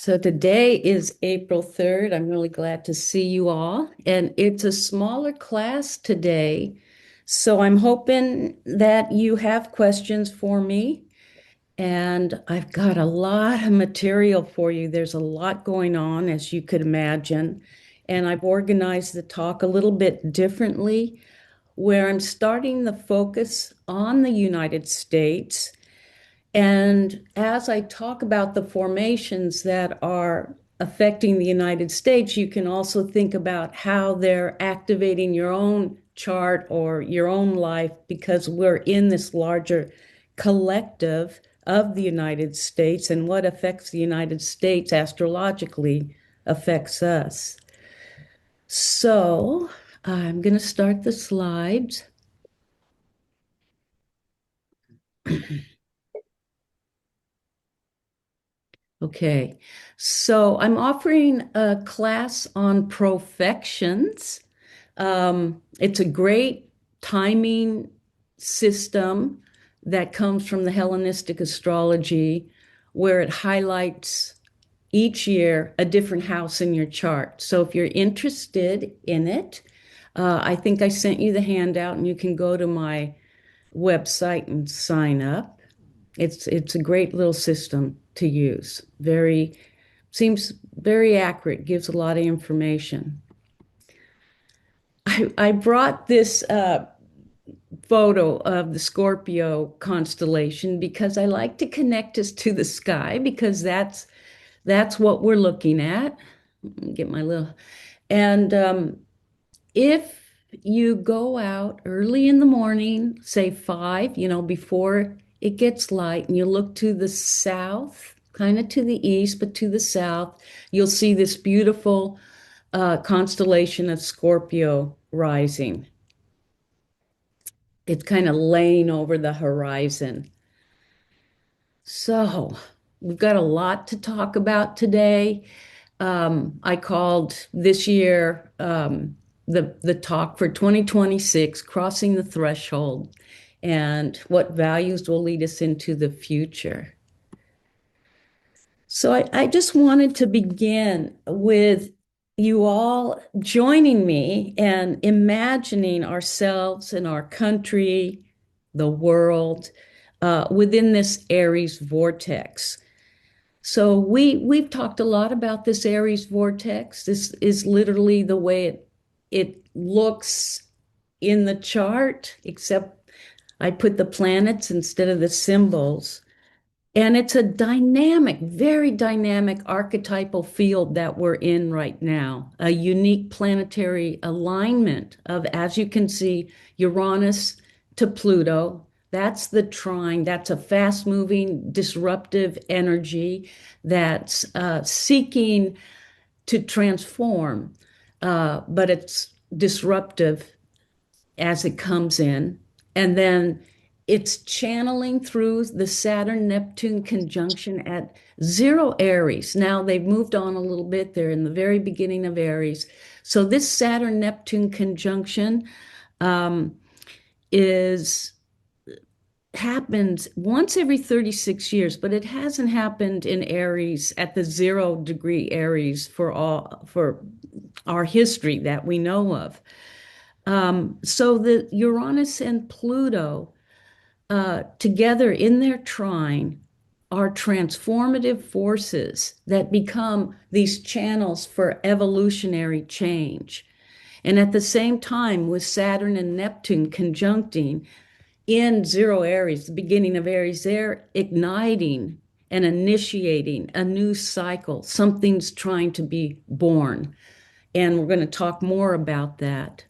So today is April 3rd. I'm really glad to see you all. And it's a smaller class today. So I'm hoping that you have questions for me. And I've got a lot of material for you. There's a lot going on, as you could imagine. And I've organized the talk a little bit differently, where I'm starting the focus on the United States. And as I talk about the formations that are affecting the United States, you can also think about how they're activating your own chart or your own life because we're in this larger collective of the United States, and what affects the United States astrologically affects us. So I'm going to start the slides. Okay, so I'm offering a class on profections. It's a great timing system that comes from the Hellenistic astrology, where it highlights each year a different house in your chart. So if you're interested in it, I think I sent you the handout, and you can go to my website and sign up. It's a great little system to use. Very seems very accurate, gives a lot of information. I brought this photo of the Scorpio constellation because I like to connect us to the sky because that's what we're looking at. Get my little and if you go out early in the morning, say 5, before it gets light, and you look to the south, kind of to the east, but to the south, you'll see this beautiful constellation of Scorpio rising. It's kind of laying over the horizon. So we've got a lot to talk about today. I called this year the talk for 2026, Crossing the Threshold, and what values will lead us into the future. So I just wanted to begin with you all joining me and imagining ourselves and our country, the world, within this Aries vortex. So we've talked a lot about this Aries vortex. This is literally the way it looks in the chart, except I put the planets instead of the symbols. And it's a dynamic, very dynamic archetypal field that we're in right now, a unique planetary alignment of, as you can see, Uranus to Pluto. That's the trine. That's a fast-moving, disruptive energy that's seeking to transform, but it's disruptive as it comes in. And then it's channeling through the Saturn-Neptune conjunction at 0 Aries. Now they've moved on a little bit. They're in the very beginning of Aries. So this Saturn-Neptune conjunction is happens once every 36 years, but it hasn't happened in Aries at the 0 degree Aries for our history that we know of. So the Uranus and Pluto together in their trine are transformative forces that become these channels for evolutionary change. And at the same time, with Saturn and Neptune conjuncting in 0 Aries, the beginning of Aries, they're igniting and initiating a new cycle. Something's trying to be born. And we're going to talk more about that.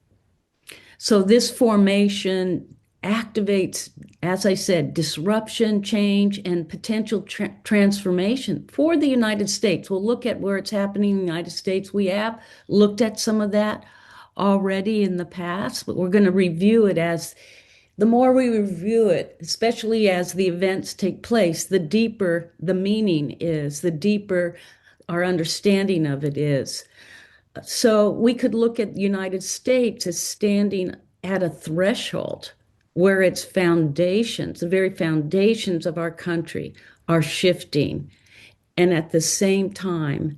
So this formation activates, as I said, disruption, change, and potential transformation for the United States. We'll look at where it's happening in the United States. We have looked at some of that already in the past, but we're going to review it as the more we review it, especially as the events take place, the deeper the meaning is, the deeper our understanding of it is. So we could look at the United States as standing at a threshold where its foundations, the very foundations of our country, are shifting. And at the same time,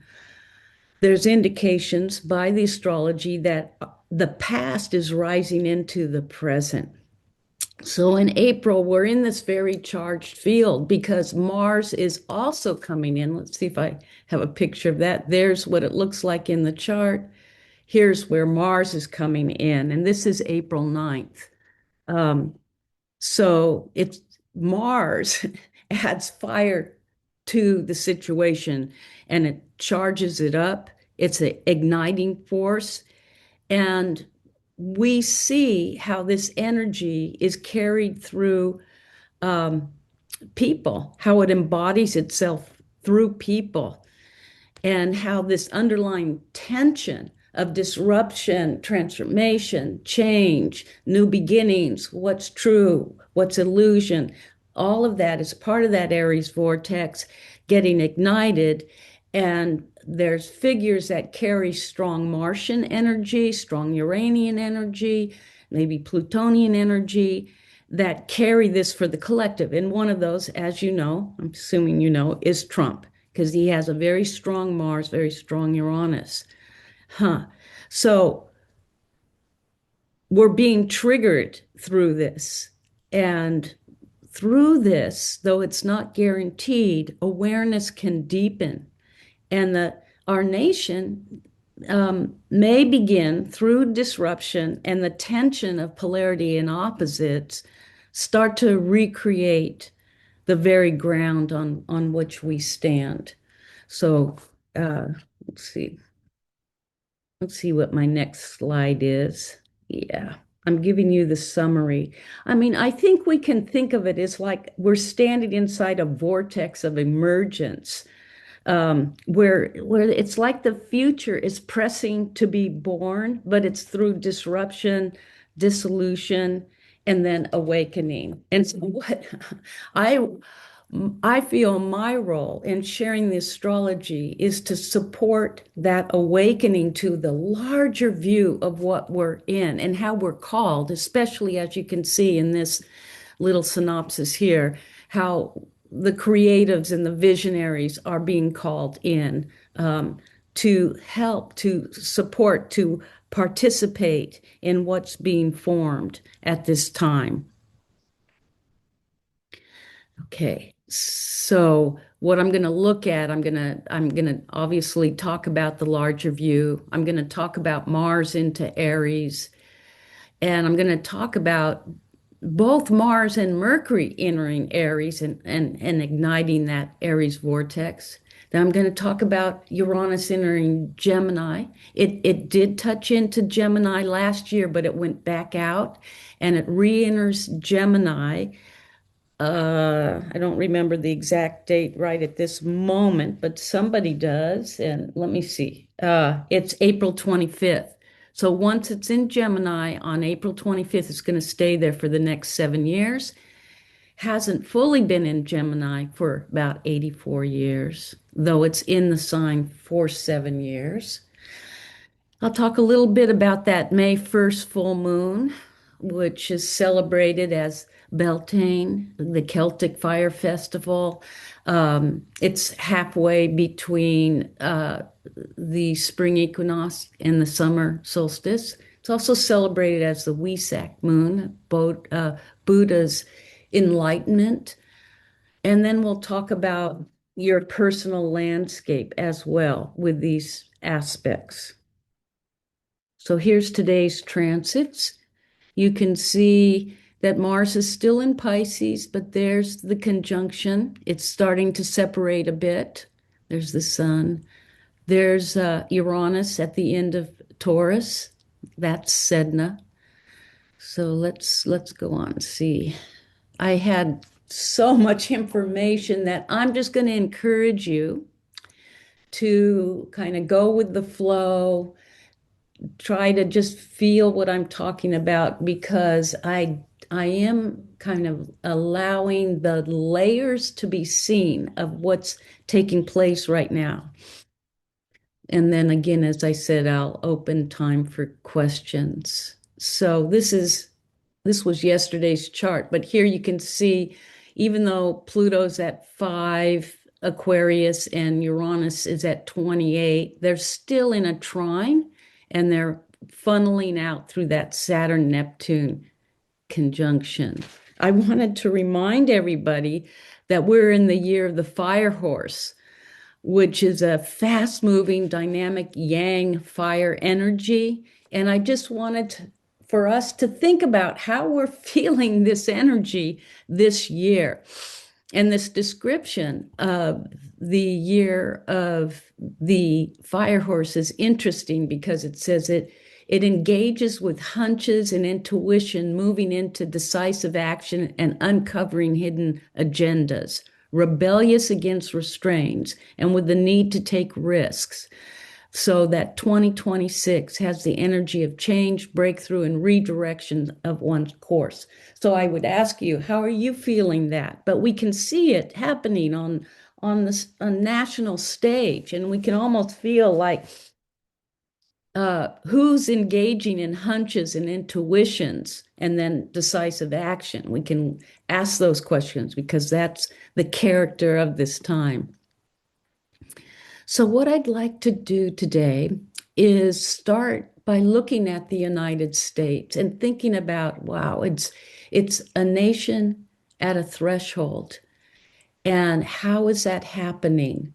there's indications by the astrology that the past is rising into the present. So in April, we're in this very charged field because Mars is also coming in. Let's see if I have a picture of that. There's what it looks like in the chart. Here's where Mars is coming in, and this is April 9th. Um, so it's Mars adds fire to the situation and it charges it up. It's an igniting force. And we see how this energy is carried through um, people, how it embodies itself through people, and how this underlying tension of disruption, transformation, change, new beginnings, what's true, what's illusion, all of that is part of that Aries vortex getting ignited. And there's figures that carry strong Martian energy, strong Uranian energy, maybe Plutonian energy that carry this for the collective. And one of those, as you know, I'm assuming you know, is Trump, because he has a very strong Mars, very strong Uranus. Huh. So we're being triggered through this. And through this, though it's not guaranteed, awareness can deepen. And our nation may begin through disruption and the tension of polarity and opposites start to recreate the very ground on which we stand. So uh, let's see. Let's see what my next slide is. Yeah, I'm giving you the summary. I mean, I think we can think of it as like we're standing inside a vortex of emergence, where it's like the future is pressing to be born, but it's through disruption, dissolution, and then awakening. And so what I I feel my role in sharing the astrology is to support that awakening to the larger view of what we're in and how we're called, especially as you can see in this little synopsis here, how the creatives and the visionaries are being called in to help, to support, to participate in what's being formed at this time. Okay. So what I'm going to look at, I'm going to obviously talk about the larger view. I'm going to talk about Mars into Aries, and I'm going to talk about both Mars and Mercury entering Aries and igniting that Aries vortex. Then I'm going to talk about Uranus entering Gemini. It did touch into Gemini last year, but it went back out and it re-enters Gemini. I don't remember the exact date right at this moment, but somebody does. And let me see. It's April 25th. So once it's in Gemini on April 25th, it's going to stay there for the next 7 years. Hasn't fully been in Gemini for about 84 years, though it's in the sign for 7 years. I'll talk a little bit about that May 1st full moon, which is celebrated as Beltane, the Celtic Fire Festival. It's halfway between the spring equinox and the summer solstice. It's also celebrated as the Wesak moon, Buddha's enlightenment. And then we'll talk about your personal landscape as well with these aspects. So here's today's transits. You can see that Mars is still in Pisces, but there's the conjunction. It's starting to separate a bit. There's the sun. There's Uranus at the end of Taurus. That's Sedna. So let's go on and see. I had so much information that I'm just going to encourage you to kind of go with the flow, try to just feel what I'm talking about because I am kind of allowing the layers to be seen of what's taking place right now. And then again, as I said, I'll open time for questions. So this was yesterday's chart, but here you can see, even though Pluto's at 5 Aquarius and Uranus is at 28. They're still in a trine and they're funneling out through that Saturn-Neptune conjunction. I wanted to remind everybody that we're in the year of the fire horse, which is a fast moving, dynamic yang fire energy. And I just wanted for us to think about how we're feeling this energy this year. And this description of the year of the fire horse is interesting because it says it engages with hunches and intuition, moving into decisive action and uncovering hidden agendas, rebellious against restraints, and with the need to take risks. So that 2026 has the energy of change, breakthrough, and redirection of one's course. So I would ask you, how are you feeling that? But we can see it happening on the national stage, and we can almost feel like who's engaging in hunches and intuitions and then decisive action. We can ask those questions because that's the character of this time. So, what I'd like to do today is start by looking at the United States and thinking about, wow, it's a nation at a threshold. And how is that happening?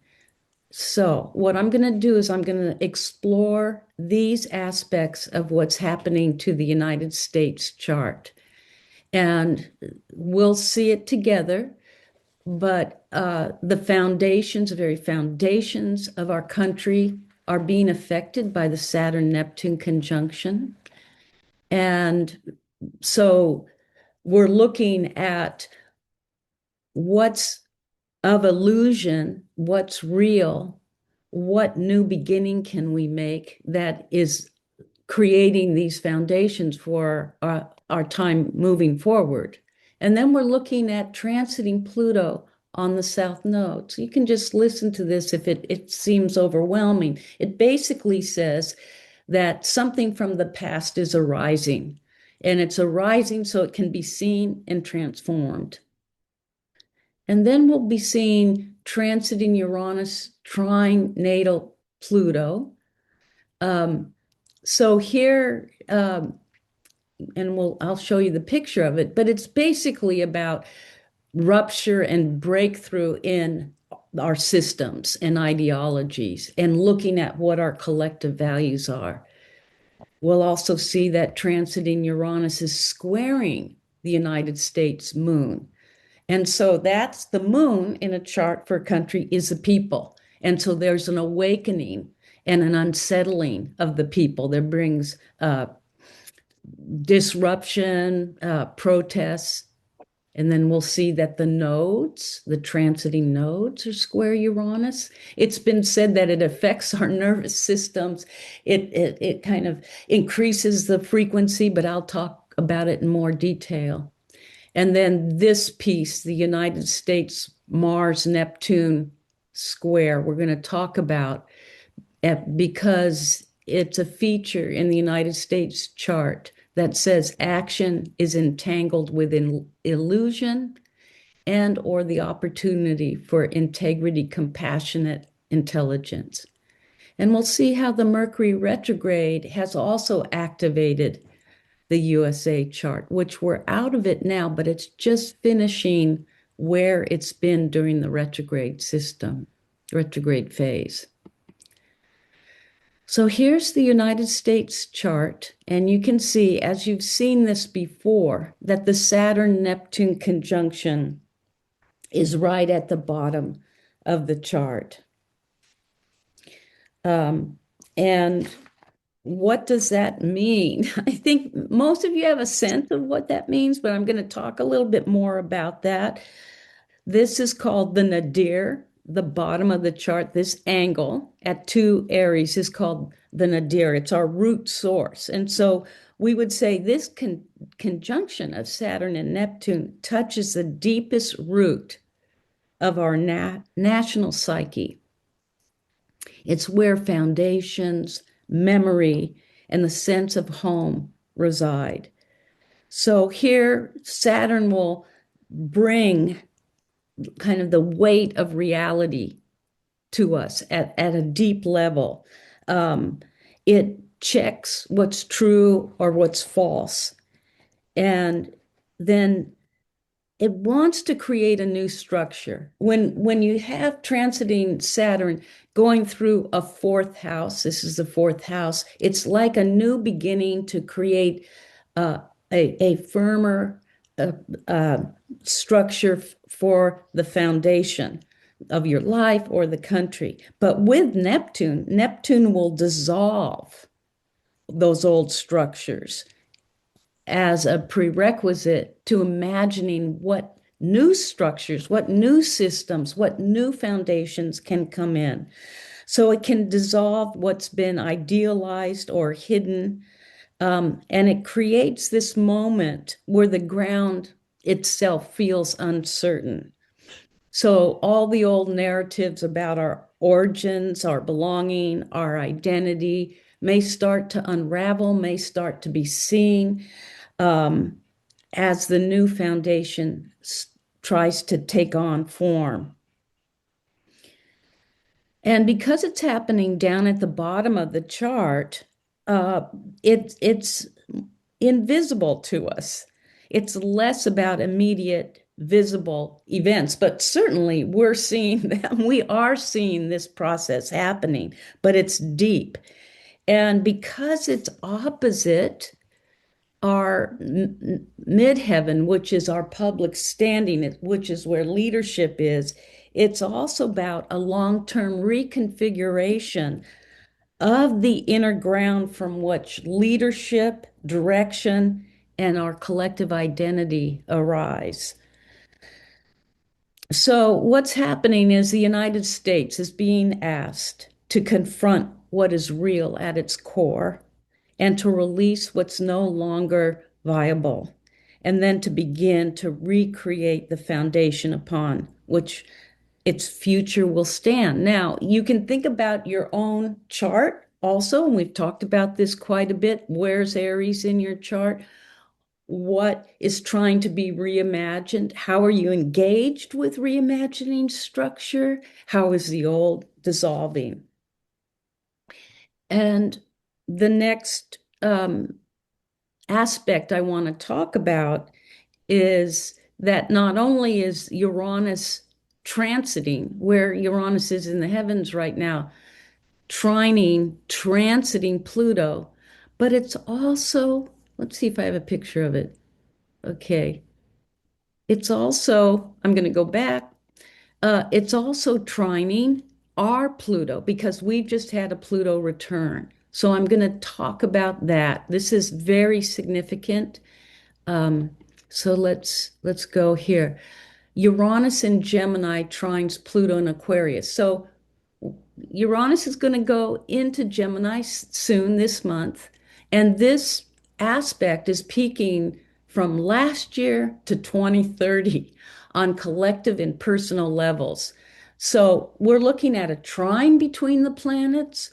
So, what I'm going to do is I'm going to explore these aspects of what's happening to the United States chart. And we'll see it together. But the foundations, the very foundations of our country are being affected by the Saturn-Neptune conjunction. And so we're looking at what's of illusion, what's real, what new beginning can we make that is creating these foundations for our time moving forward. And then we're looking at transiting Pluto on the South Node. So you can just listen to this if it seems overwhelming. It basically says that something from the past is arising, and it's arising so it can be seen and transformed. And then we'll be seeing transiting Uranus, trine natal Pluto. So here, and I'll show you the picture of it, but it's basically about rupture and breakthrough in our systems and ideologies and looking at what our collective values are. We'll also see that transiting Uranus is squaring the United States moon. And so that's the moon in a chart for a country is the people. And so there's an awakening and an unsettling of the people that brings disruption, protests. And then we'll see that the nodes, the transiting nodes, are square Uranus. It's been said that it affects our nervous systems. It kind of increases the frequency, but I'll talk about it in more detail. And then this piece, the United States Mars Neptune square, we're going to talk about because it's a feature in the United States chart that says action is entangled with illusion and or the opportunity for integrity, compassionate intelligence. And we'll see how the Mercury retrograde has also activated the USA chart, which we're out of it now, but it's just finishing where it's been during the retrograde phase. So here's the United States chart, and you can see, as you've seen this before, that the Saturn-Neptune conjunction is right at the bottom of the chart. And what does that mean? I think most of you have a sense of what that means, but I'm going to talk a little bit more about that. This is called the nadir, the bottom of the chart. This angle at 2 Aries is called the nadir. It's our root source. And so we would say this conjunction of Saturn and Neptune touches the deepest root of our national psyche. It's where foundations, memory, and the sense of home reside. So here, Saturn will bring kind of the weight of reality to us at a deep level. Um, it checks what's true or what's false. And then it wants to create a new structure. When you have transiting Saturn going through a fourth house, this is the fourth house, it's like a new beginning to create uh, a firmer uh, uh, structure for the foundation of your life or the country. But with Neptune, Neptune will dissolve those old structures as a prerequisite to imagining what new structures, what new systems, what new foundations can come in. So it can dissolve what's been idealized or hidden. And it creates this moment where the ground itself feels uncertain. So all the old narratives about our origins, our belonging, our identity may start to unravel, may start to be seen um, as the new foundation tries to take on form. And because it's happening down at the bottom of the chart, uh, it's invisible to us. It's less about immediate visible events, but certainly we're seeing them. We are seeing this process happening, but it's deep. And because it's opposite our midheaven, which is our public standing, which is where leadership is, it's also about a long-term reconfiguration of the inner ground from which leadership, direction, and our collective identity arise. So, what's happening is the United States is being asked to confront what is real at its core and to release what's no longer viable, and then to begin to recreate the foundation upon which its future will stand. Now, you can think about your own chart also, and we've talked about this quite a bit. Where's Aries in your chart? What is trying to be reimagined? How are you engaged with reimagining structure? How is the old dissolving? And the next aspect I want to talk about is that not only is Uranus transiting, where Uranus is in the heavens right now, transiting Pluto, but it's also, let's see if I have a picture of it. Okay. It's also, I'm going to go back. It's also trining our Pluto because we've just had a Pluto return. So I'm going to talk about that. This is very significant. Um, so let's go here. Uranus in Gemini trines Pluto in Aquarius. So Uranus is going to go into Gemini soon this month, and this aspect is peaking from last year to 2030 on collective and personal levels. So we're looking at a trine between the planets.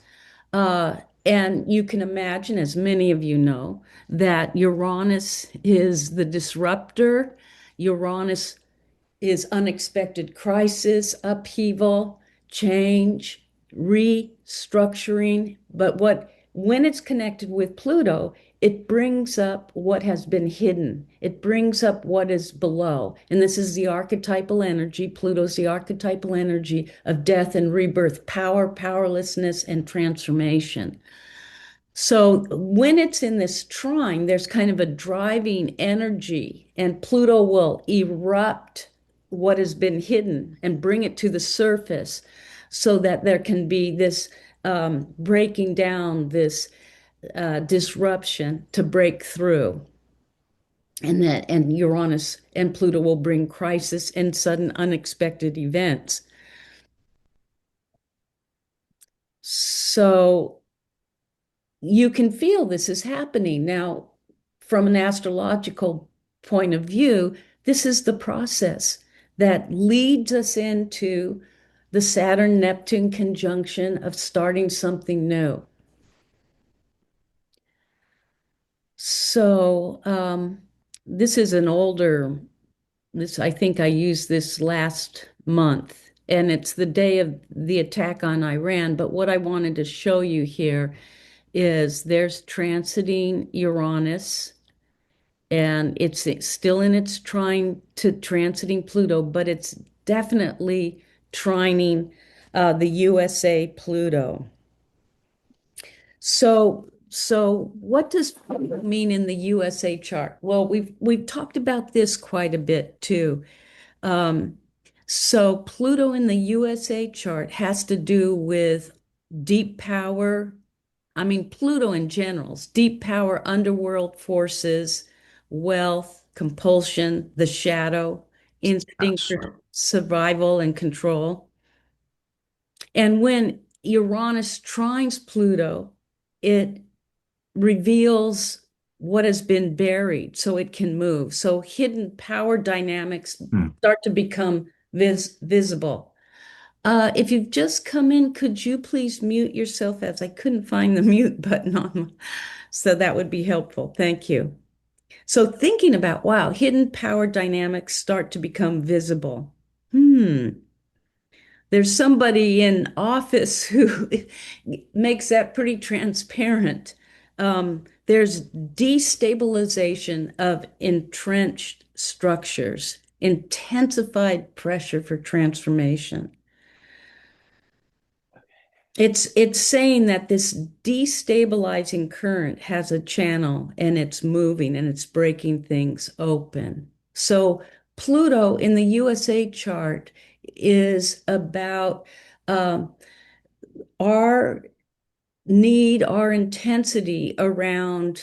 Uh, and you can imagine, as many of you know, that Uranus is the disruptor. Uranus is unexpected crisis, upheaval, change, restructuring. But when it's connected with Pluto, it brings up what has been hidden. It brings up what is below. And this is the archetypal energy. Pluto's the archetypal energy of death and rebirth, power, powerlessness, and transformation. So when it's in this trine, there's kind of a driving energy, and Pluto will erupt what has been hidden and bring it to the surface so that there can be this breaking down, this disruption to break through. And Uranus and Pluto will bring crisis and sudden unexpected events. So you can feel this is happening. Now, from an astrological point of view, this is the process that leads us into the Saturn Neptune conjunction of starting something new. So, this is an older this, I think I used this last month, and it's the day of the attack on Iran. But what I wanted to show you here is there's transiting Uranus, and it's still in its trine to transiting Pluto, but it's definitely trining the USA Pluto. So what does Pluto mean in the USA chart? Well, we've talked about this quite a bit too. Um, so Pluto in the USA chart has to do with deep power. I mean, Pluto in general, deep power, underworld forces, wealth, compulsion, the shadow, instinct for survival and control. And when Uranus trines Pluto, it reveals what has been buried so it can move. So hidden power dynamics start to become visible. If you've just come in, could you please mute yourself as I couldn't find the mute button on, so that would be helpful. Thank you. So thinking about, wow, hidden power dynamics start to become visible. There's somebody in office who makes that pretty transparent. There's destabilization of entrenched structures, intensified pressure for transformation. It's saying that this destabilizing current has a channel and it's moving and it's breaking things open. So Pluto in the USA chart is about um, our need, our intensity around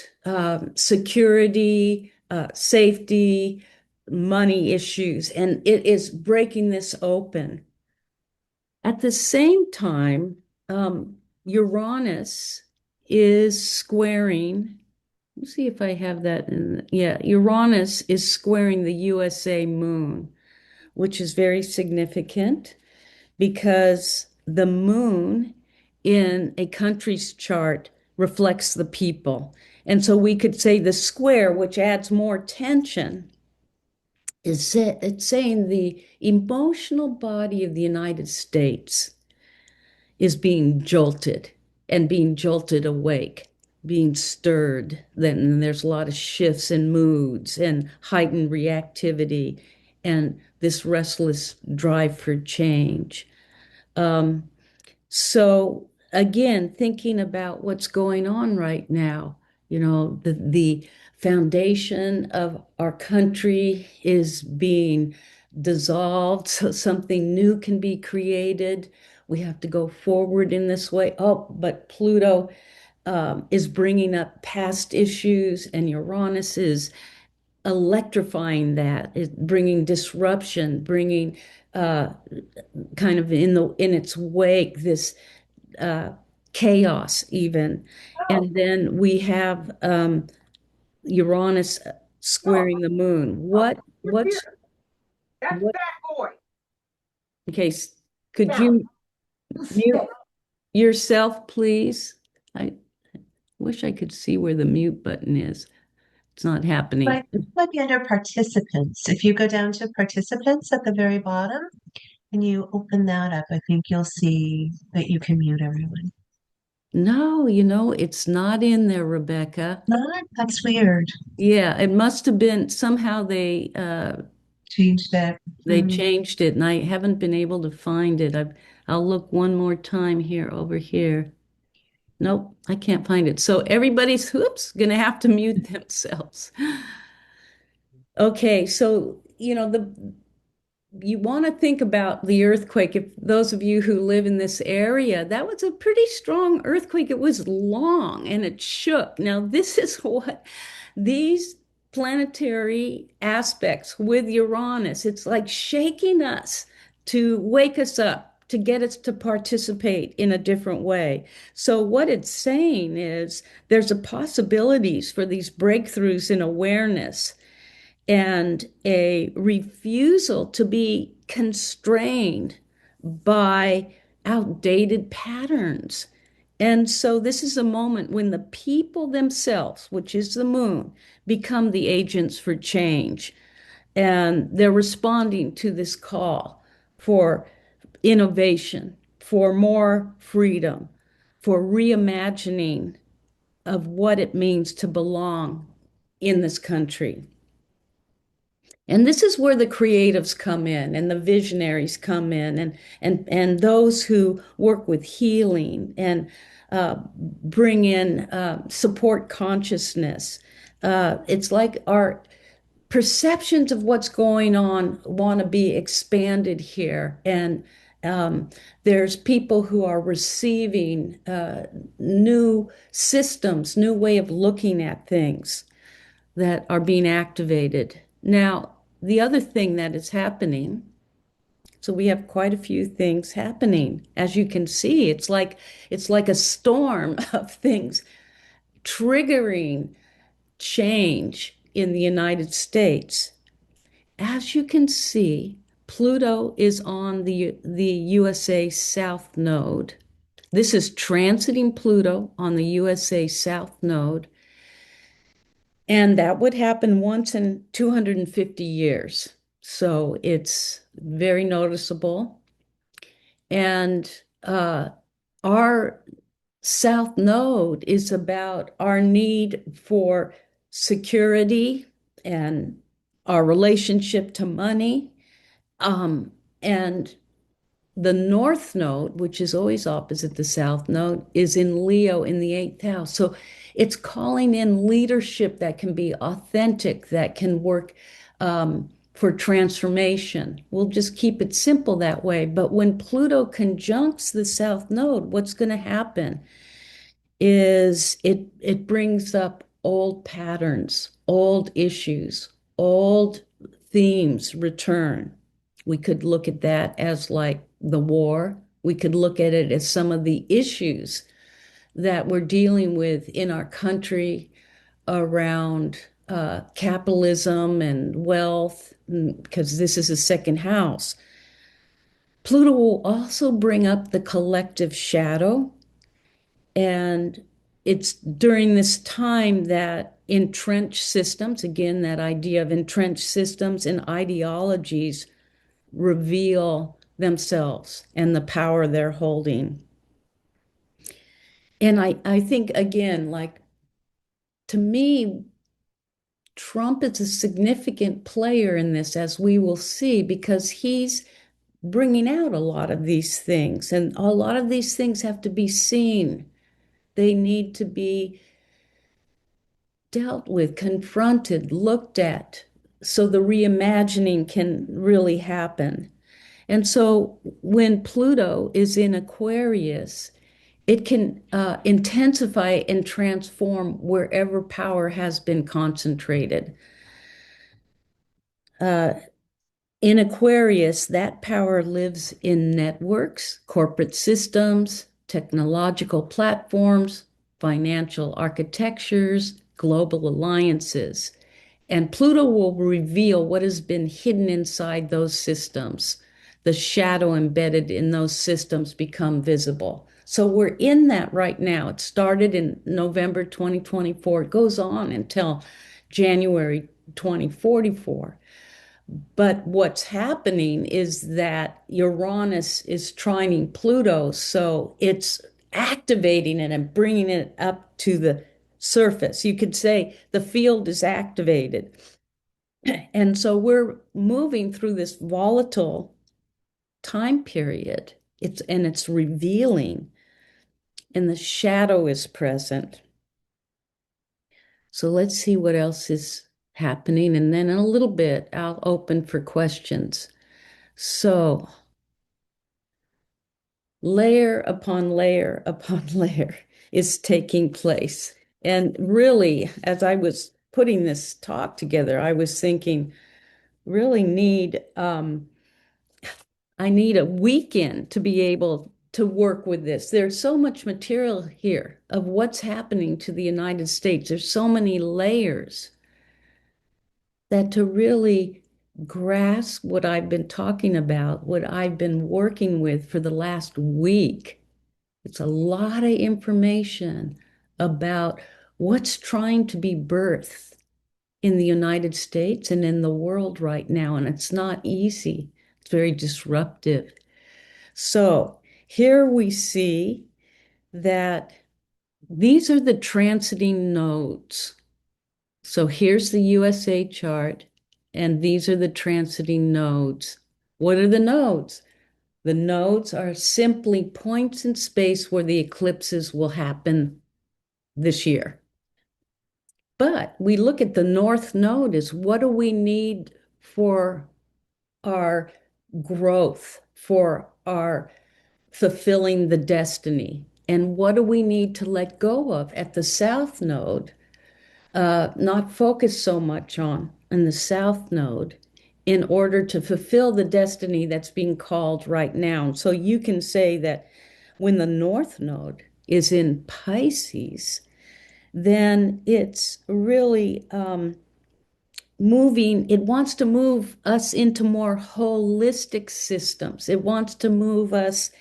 security, safety, money issues, and it is breaking this open. At the same time, Uranus is squaring. Let's see if I have that in. Yeah, Uranus is squaring the USA moon, which is very significant because the moon in a country's chart reflects the people. And so we could say the square, which adds more tension, it's saying the emotional body of the United States is being jolted and being jolted awake, being stirred. Then there's a lot of shifts in moods and heightened reactivity and this restless drive for change. Um, so again, thinking about what's going on right now, the foundation of our country is being dissolved so something new can be created. We have to go forward in this way. Oh, but Pluto is bringing up past issues, and Uranus is electrifying that, is bringing disruption, bringing uh, kind of in its wake this uh, chaos even. Oh, And then we have Uranus no, squaring the moon. no, What you're what's here. That's what that boy. okay, could Now, you you mute stay. yourself, please? I wish I could see where the mute button is. It's not happening. Might be under participants. If you go down to participants at the very bottom and you open that up, I think you'll see that you can mute everyone. No, it's not in there, Rebecca. Not? That's weird. Yeah, it must have been somehow Change that. they Hmm. changed it, and I haven't been able to find it. I'll look one more time here over here. Nope, I can't find it. So everybody's, whoops, gonna have to mute themselves. Okay, so the you want to think about the earthquake. If those of you who live in this area, that was a pretty strong earthquake. It was long and it shook. Now, this is what these planetary aspects with Uranus, it's like shaking us to wake us up, to get us to participate in a different way. So, what it's saying is there's a possibilities for these breakthroughs in awareness and a refusal to be constrained by outdated patterns. And so this is a moment when the people themselves, which is the moon, become the agents for change. And they're responding to this call for innovation, for more freedom, for reimagining of what it means to belong in this country. And this is where the creatives come in and the visionaries come in and those who work with healing and bring in support consciousness. It's like our perceptions of what's going on want to be expanded here. And there's people who are receiving new systems, new way of looking at things that are being activated. Now, the other thing that is happening, so we have quite a few things happening. As you can see, it's like a storm of things triggering change in the United States. As you can see, Pluto is on the USA South Node. This is transiting Pluto on the USA South Node. And that would happen once in 250 years. So it's very noticeable. And our South Node is about our need for security and our relationship to money. And the North Node, which is always opposite the South Node, is in Leo in the eighth house. So it's calling in leadership that can be authentic, that can work for transformation. We'll just keep it simple that way. But when Pluto conjuncts the South Node, what's going to happen is it brings up old patterns, old issues, old themes return. We could look at that as like the war. We could look at it as some of the issues that we're dealing with in our country around capitalism and wealth, because this is a second house. Pluto will also bring up the collective shadow. And it's during this time that entrenched systems, again, that idea of entrenched systems and ideologies reveal themselves and the power they're holding. And I think, again, like to me, Trump is a significant player in this, as we will see, because he's bringing out a lot of these things. And a lot of these things have to be seen. They need to be dealt with, confronted, looked at, so the reimagining can really happen. And so when Pluto is in Aquarius, it can intensify and transform wherever power has been concentrated. Uh, in Aquarius, that power lives in networks, corporate systems, technological platforms, financial architectures, global alliances. And Pluto will reveal what has been hidden inside those systems. The shadow embedded in those systems become visible. So we're in that right now. It started in November 2024. It goes on until January 2044. But what's happening is that Uranus is trining Pluto, so it's activating it and bringing it up to the surface. You could say the field is activated. And so we're moving through this volatile time period. It's revealing, and the shadow is present. So let's see what else is happening. And then in a little bit, I'll open for questions. So layer upon layer upon layer is taking place. And really, as I was putting this talk together, I was thinking, really I need a weekend to be able to work with this. There's so much material here of what's happening to the United States. There's so many layers that to really grasp what I've been talking about, what I've been working with for the last week, it's a lot of information about what's trying to be birthed. in the United States and in the world right now, and it's not easy. It's very disruptive. So here we see that these are the transiting nodes. So here's the USA chart, and these are the transiting nodes. What are the nodes? The nodes are simply points in space where the eclipses will happen this year. But we look at the north node as what do we need for our growth, for our fulfilling the destiny? And what do we need to let go of at the south node, not focus so much on in the south node in order to fulfill the destiny that's being called right now? So you can say that when the north node is in Pisces, then it's really moving, it wants to move us into more holistic systems. It wants to move us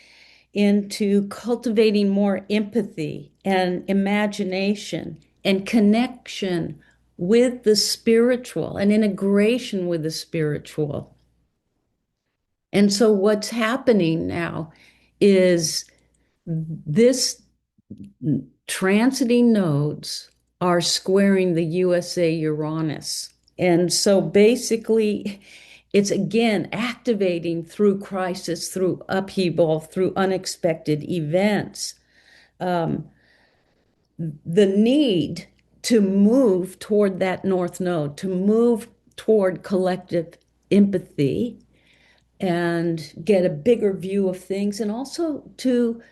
into cultivating more empathy and imagination and connection with the spiritual and integration with the spiritual. And so what's happening now is this transiting nodes are squaring the USA Uranus. And so basically, it's again activating through crisis, through upheaval, through unexpected events, um, the need to move toward that north node, to move toward collective empathy and get a bigger view of things, and also to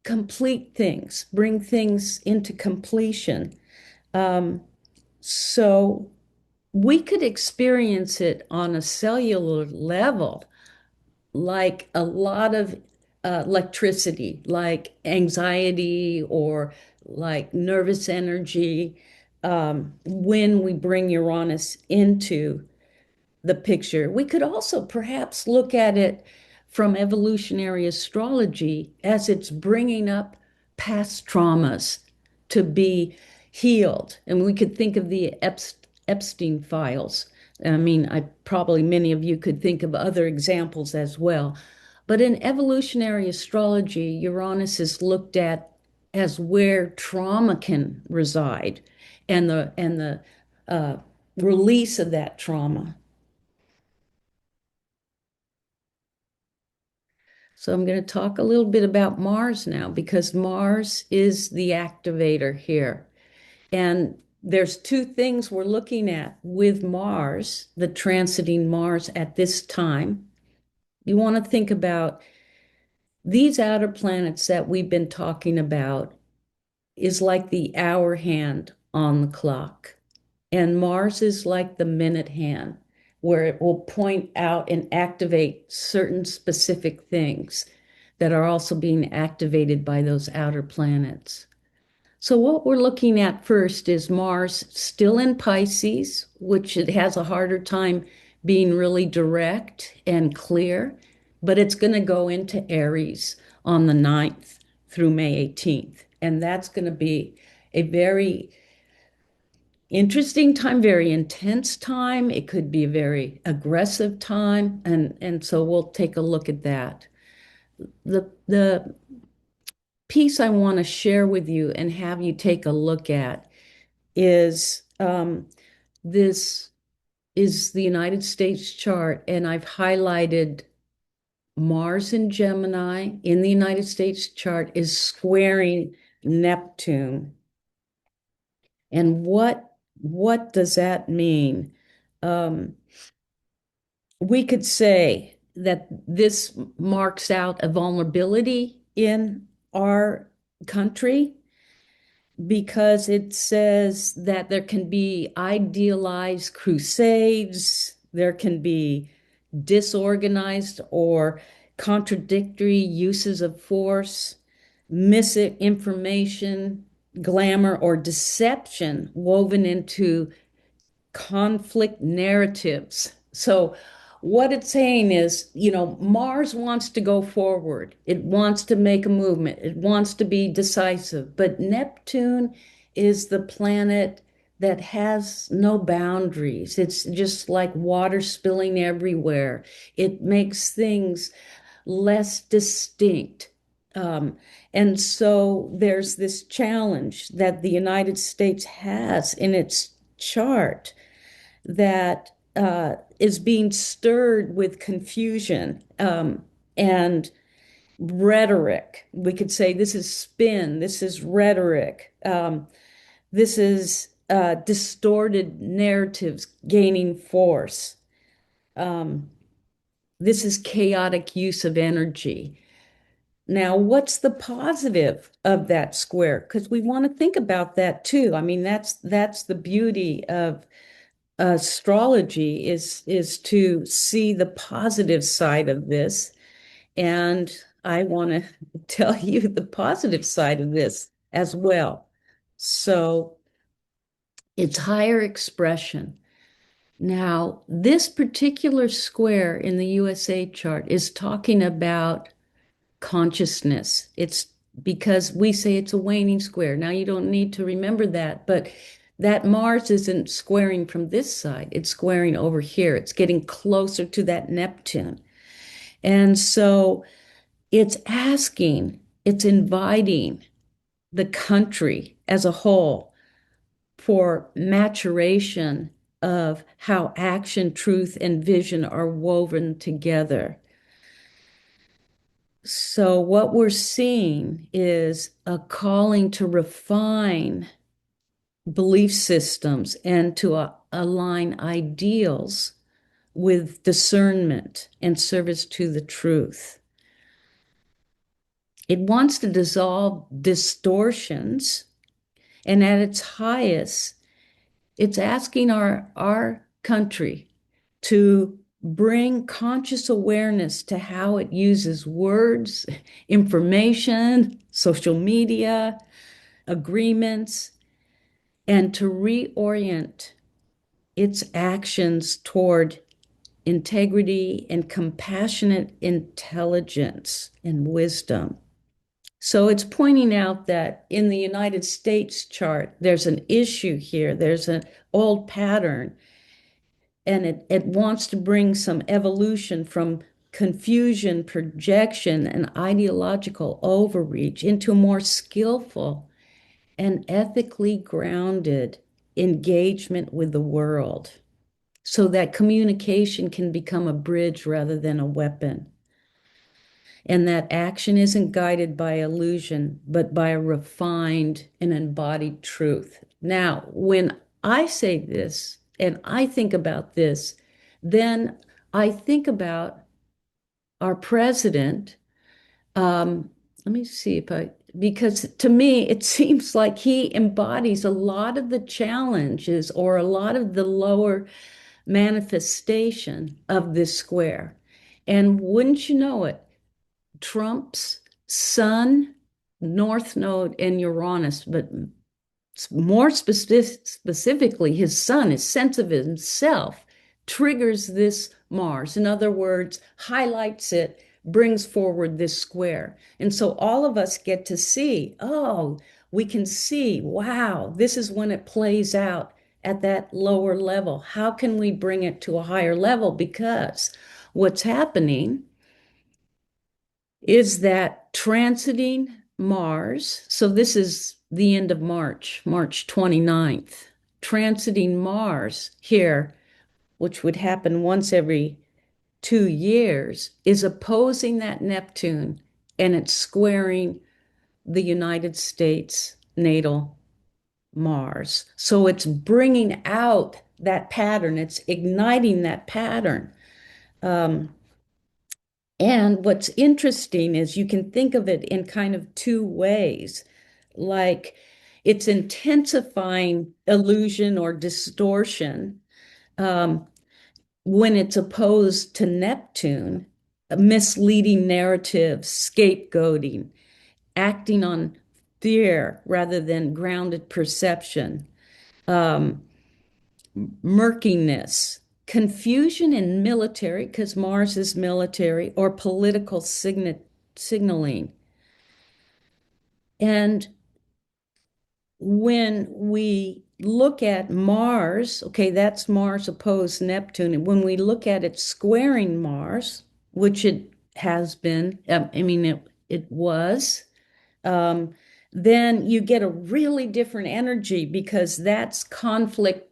complete things, bring things into completion. Um, so we could experience it on a cellular level, like a lot of electricity, like anxiety or like nervous energy, when we bring Uranus into the picture. We could also perhaps look at it from evolutionary astrology as it's bringing up past traumas to be healed. And we could think of the Epstein files. I mean, I probably many of you could think of other examples as well. But in evolutionary astrology, Uranus is looked at as where trauma can reside and the uh, release of that trauma. So I'm going to talk a little bit about Mars now because Mars is the activator here. And there's two things we're looking at with Mars, the transiting Mars at this time. You want to think about these outer planets that we've been talking about is like the hour hand on the clock. And Mars is like the minute hand, where it will point out and activate certain specific things that are also being activated by those outer planets. So what we're looking at first is Mars still in Pisces, which it has a harder time being really direct and clear, but it's going to go into Aries on the 9th through May 18th. And that's going to be a very interesting time, very intense time. It could be a very aggressive time. And so we'll take a look at that. The piece I want to share with you and have you take a look at is this is the United States chart, and I've highlighted Mars in Gemini in the United States chart is squaring Neptune. And what does that mean? Um, we could say that this marks out a vulnerability in our country because it says that there can be idealized crusades, there can be disorganized or contradictory uses of force, misinformation, glamour, or deception woven into conflict narratives. So, what it's saying is, Mars wants to go forward. It wants to make a movement. It wants to be decisive. But Neptune is the planet that has no boundaries. It's just like water spilling everywhere. It makes things less distinct. Um, and so there's this challenge that the United States has in its chart that is being stirred with confusion and rhetoric. We could say this is spin, this is rhetoric, this is distorted narratives gaining force. Um, this is chaotic use of energy. Now, what's the positive of that square? Because we want to think about that too. I mean, that's the beauty of astrology is to see the positive side of this. And I want to tell you the positive side of this as well. So it's higher expression. Now, this particular square in the USA chart is talking about consciousness. It's because we say it's a waning square. Now, you don't need to remember that, but that Mars isn't squaring from this side, it's squaring over here. It's getting closer to that Neptune. And so it's asking, it's inviting the country as a whole for maturation of how action, truth, and vision are woven together. So, what we're seeing is a calling to refine belief systems and to align ideals with discernment and service to the truth. It wants to dissolve distortions, and at its highest, it's asking our country to bring conscious awareness to how it uses words, information, social media, agreements, and to reorient its actions toward integrity and compassionate intelligence and wisdom. So it's pointing out that in the United States chart, there's an issue here, there's an old pattern, and it wants to bring some evolution from confusion, projection, and ideological overreach into a more skillful and ethically grounded engagement with the world so that communication can become a bridge rather than a weapon. And that action isn't guided by illusion, but by a refined and embodied truth. Now, when I say this and I think about this, then I think about our president. Let me see if I, because to me, it seems like he embodies a lot of the challenges or a lot of the lower manifestation of this square. And wouldn't you know it, Trump's Sun, North Node, and Uranus, but more specifically, his Sun, his sense of himself, triggers this Mars. In other words, highlights it, brings forward this square. And so all of us get to see, oh, we can see, wow, this is when it plays out at that lower level. How can we bring it to a higher level? Because what's happening is that transiting Mars, so this is the end of March, March 29th, transiting Mars here, which would happen once every 2 years, is opposing that Neptune and it's squaring the United States natal Mars. So it's bringing out that pattern, it's igniting that pattern. Um, And what's interesting is you can think of it in kind of two ways. Like it's intensifying illusion or distortion um, when it's opposed to Neptune, misleading narratives, scapegoating, acting on fear rather than grounded perception. Um, Murkiness, confusion in military, because Mars is military, or political signaling. And when we look at Mars, okay, that's Mars opposed Neptune. And when we look at it squaring Mars, which it has been, I mean, it was, um, then you get a really different energy because that's conflict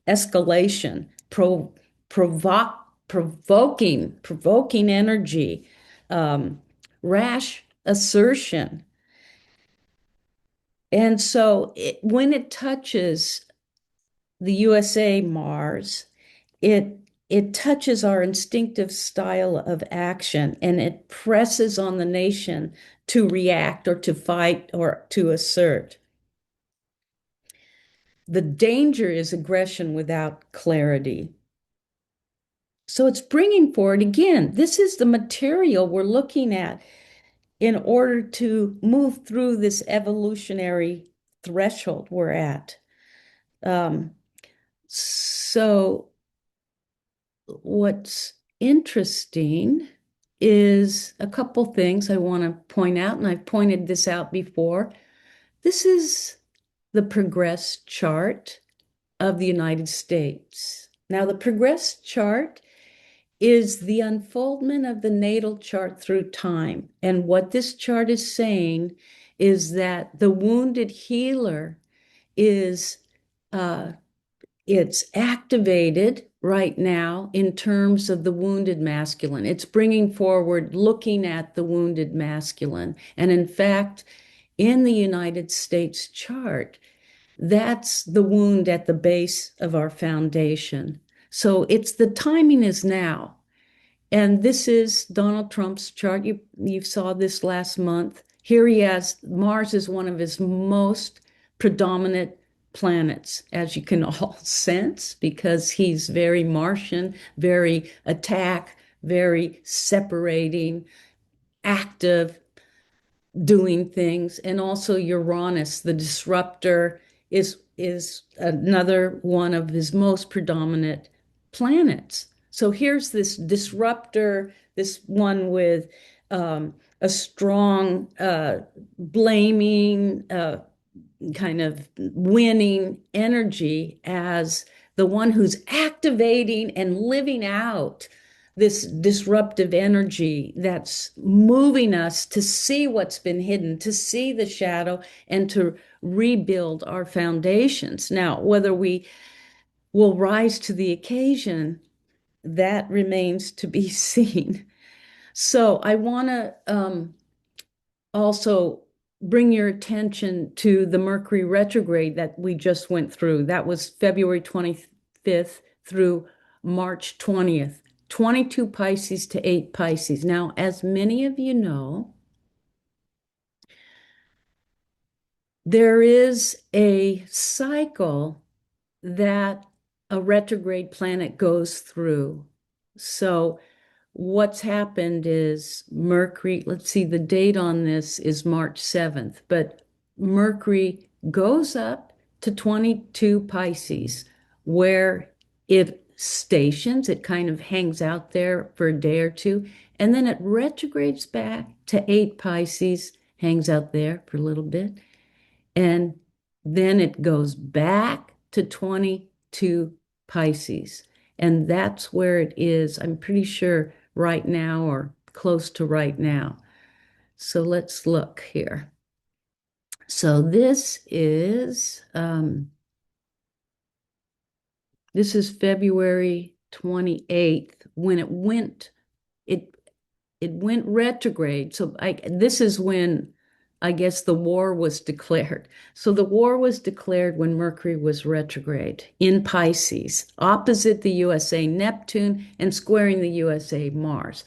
escalation, provoke, provoking energy, rash assertion. And so when it touches the USA Mars, it it touches our instinctive style of action and it presses on the nation to react or to fight or to assert. The danger is aggression without clarity. So it's bringing forward again, this is the material we're looking at in order to move through this evolutionary threshold we're at. Um, so what's interesting is a couple things I want to point out, and I've pointed this out before. This is the progress chart of the United States. Now, the progress chart is the unfoldment of the natal chart through time. And what this chart is saying is that the wounded healer is uh, it's activated right now in terms of the wounded masculine. It's bringing forward looking at the wounded masculine. And in fact, in the United States chart, that's the wound at the base of our foundation. So it's the timing is now. And this is Donald Trump's chart. You saw this last month. Here he has Mars is one of his most predominant planets, as you can all sense, because he's very Martian, very attack, very separating, active, doing things, and also Uranus, the disruptor, is another one of his most predominant planets. So here's this disruptor, this one with a strong blaming, kind of winning energy as the one who's activating and living out this disruptive energy that's moving us to see what's been hidden, to see the shadow, and to rebuild our foundations. Now, whether we will rise to the occasion, that remains to be seen. So, I want to also bring your attention to the Mercury retrograde that we just went through. That was February 25th through March 20th, 22 Pisces to 8 Pisces. Now, as many of you know, there is a cycle that a retrograde planet goes through. So, what's happened is Mercury, let's see, the date on this is March 7th, but Mercury goes up to 22 Pisces, where it stations, it kind of hangs out there for a day or two, and then it retrogrades back to 8 Pisces, hangs out there for a little bit, and then it goes back to 22 Pisces. And that's where it is, I'm pretty sure, right now or close to right now. So let's look here. So this is February 28th when it it went retrograde. So this is when I guess the war was declared. So the war was declared when Mercury was retrograde in Pisces, opposite the USA Neptune and squaring the USA Mars.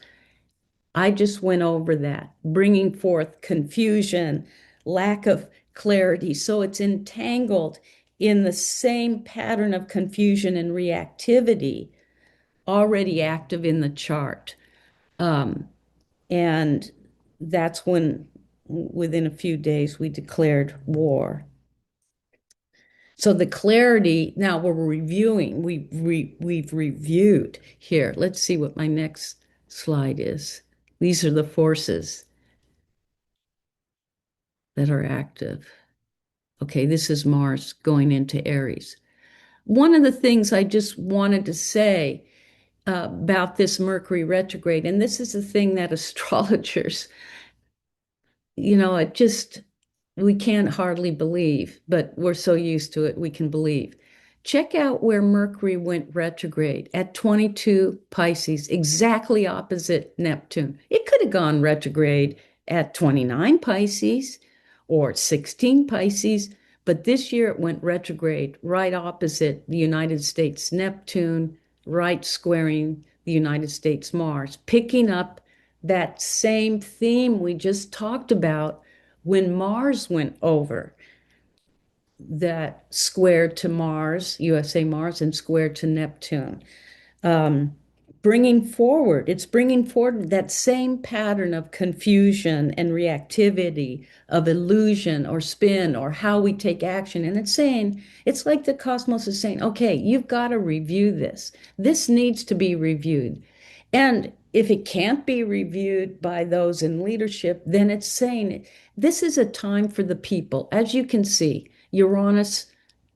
I just went over that, bringing forth confusion, lack of clarity. So it's entangled in the same pattern of confusion and reactivity already active in the chart. Um, and that's when, within a few days, we declared war. So the clarity, now we're reviewing, we've reviewed here. Let's see what my next slide is. These are the forces that are active. Okay, this is Mars going into Aries. One of the things I just wanted to say about this Mercury retrograde, and this is the thing that astrologers, it just, we can't hardly believe, but we're so used to it, we can believe. Check out where Mercury went retrograde at 22 Pisces, exactly opposite Neptune. It could have gone retrograde at 29 Pisces or 16 Pisces, but this year it went retrograde right opposite the United States Neptune, right squaring the United States Mars, picking up that same theme we just talked about when Mars went over, that square to Mars, USA Mars, and square to Neptune. Um, it's bringing forward that same pattern of confusion and reactivity, of illusion or spin or how we take action. And it's saying, it's like the cosmos is saying, okay, you've got to review this. This needs to be reviewed. And if it can't be reviewed by those in leadership, then it's saying this is a time for the people. As you can see, Uranus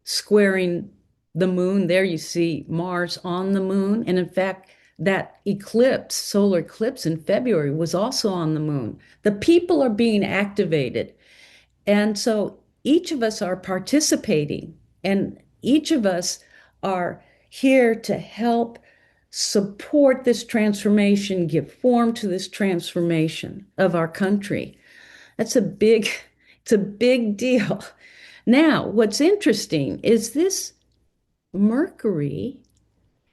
squaring the moon. There you see Mars on the moon. And in fact, that eclipse, solar eclipse in February, was also on the moon. The people are being activated. And so each of us are participating, and each of us are here to help support this transformation, give form to this transformation of our country. That's a big, it's a big deal. Now, what's interesting is this Mercury,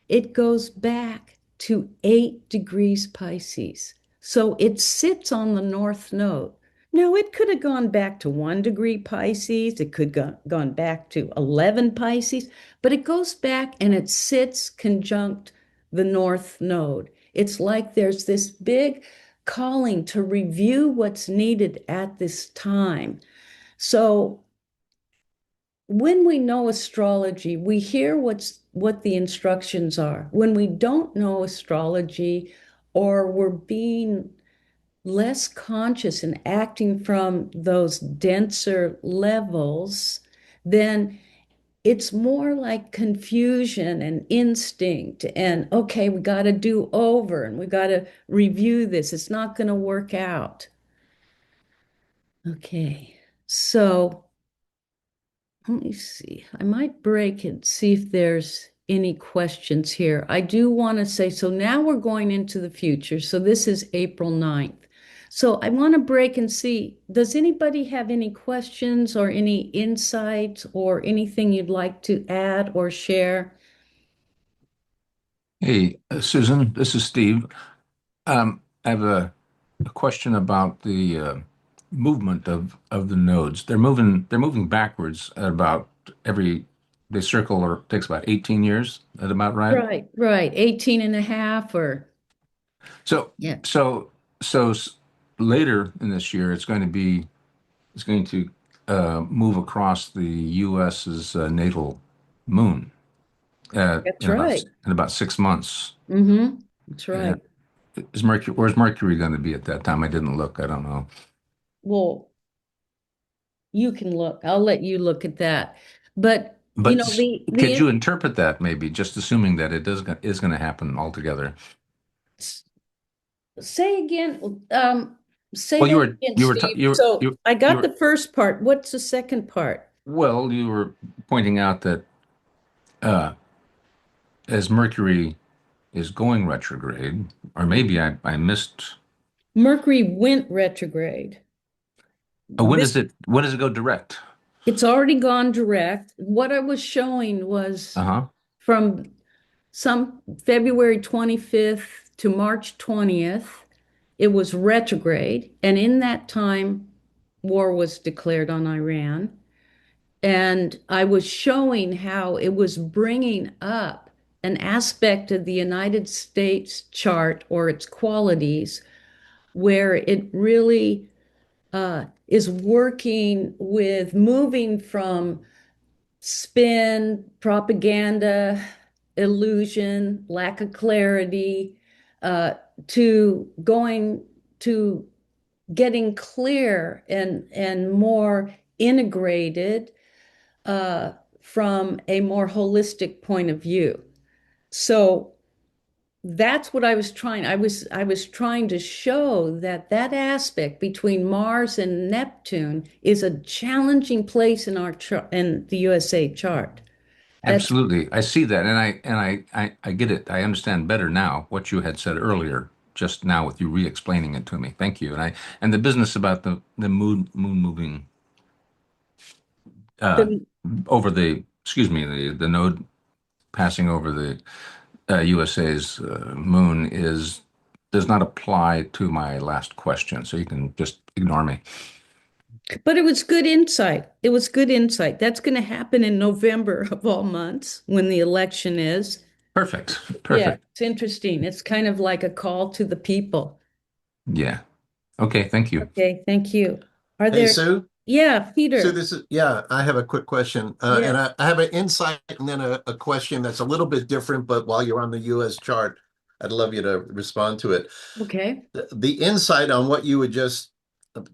it goes back to 8 degrees Pisces. So it sits on the North Node. Now, it could have gone back to 1 degree Pisces. It could have gone back to 11 Pisces, but it goes back and it sits conjunct the North Node. It's like there's this big calling to review what's needed at this time. So when we know astrology, we hear what the instructions are. When we don't know astrology, or we're being less conscious and acting from those denser levels, then it's more like confusion and instinct. And okay, we got to do over and we got to review this. It's not going to work out. Okay, so let me see. I might break and see if there's any questions here. I do want to say, so now we're going into the future. So this is April 9th. So I want to break and see, does anybody have any questions or any insights or anything you'd like to add or share? Hey, Susan, this is Steve. I have a question about the movement of the nodes. They're moving backwards at about every they circle or it takes about 18 years. Is that about right? Right, right. 18 and a half or So yeah. so so later in this year it's going to move across the U.S.'s natal moon That's right. in about 6 months. Mm-hmm. That's Uh, right. where's Mercury going to be at that time? I didn't look. I don't know. Well, you can look. I'll let you look at that. But But could the you interpret that maybe, just assuming that is going to happen altogether? say again, say Well, that again, Steve. So I you got were the first part. What's the second part? well, you were pointing out that uh, as Mercury is going retrograde, or maybe I missed. Mercury went retrograde. This When does it go direct? It's already gone direct. What I was showing was Uh-huh. from some February 25th to March 20th. It was retrograde, and in that time, war was declared on Iran. And I was showing how it was bringing up an aspect of the United States chart or its qualities where it really is working with moving from spin, propaganda, illusion, lack of clarity, uh, to going to getting clear and more integrated, uh, from a more holistic point of view. So that's what I was trying. I was trying to show that that aspect between Mars and Neptune is a challenging place in our chart in the USA chart. That's Absolutely. I see that, and I get it. I understand better now what you had said earlier, just now with you re-explaining it to me. Thank you. And the business about the moon moving uh the over the, excuse me, the node passing over the USA's moon is does not apply to my last question, so you can just ignore me. but it was good insight. It was good insight. That's going to happen in November of all months when the election is. Perfect. Yeah, Perfect. it's interesting. It's kind of like a call to the people. Yeah. Okay, thank you. Okay, thank you. Are Hey, there, Sue. yeah, Sue, Peter. this is, yeah, I have a quick question. Yeah. And I have an insight and then a question that's a little bit different, but while you're on the US chart, I'd love you to respond to it. Okay. The insight on what you were just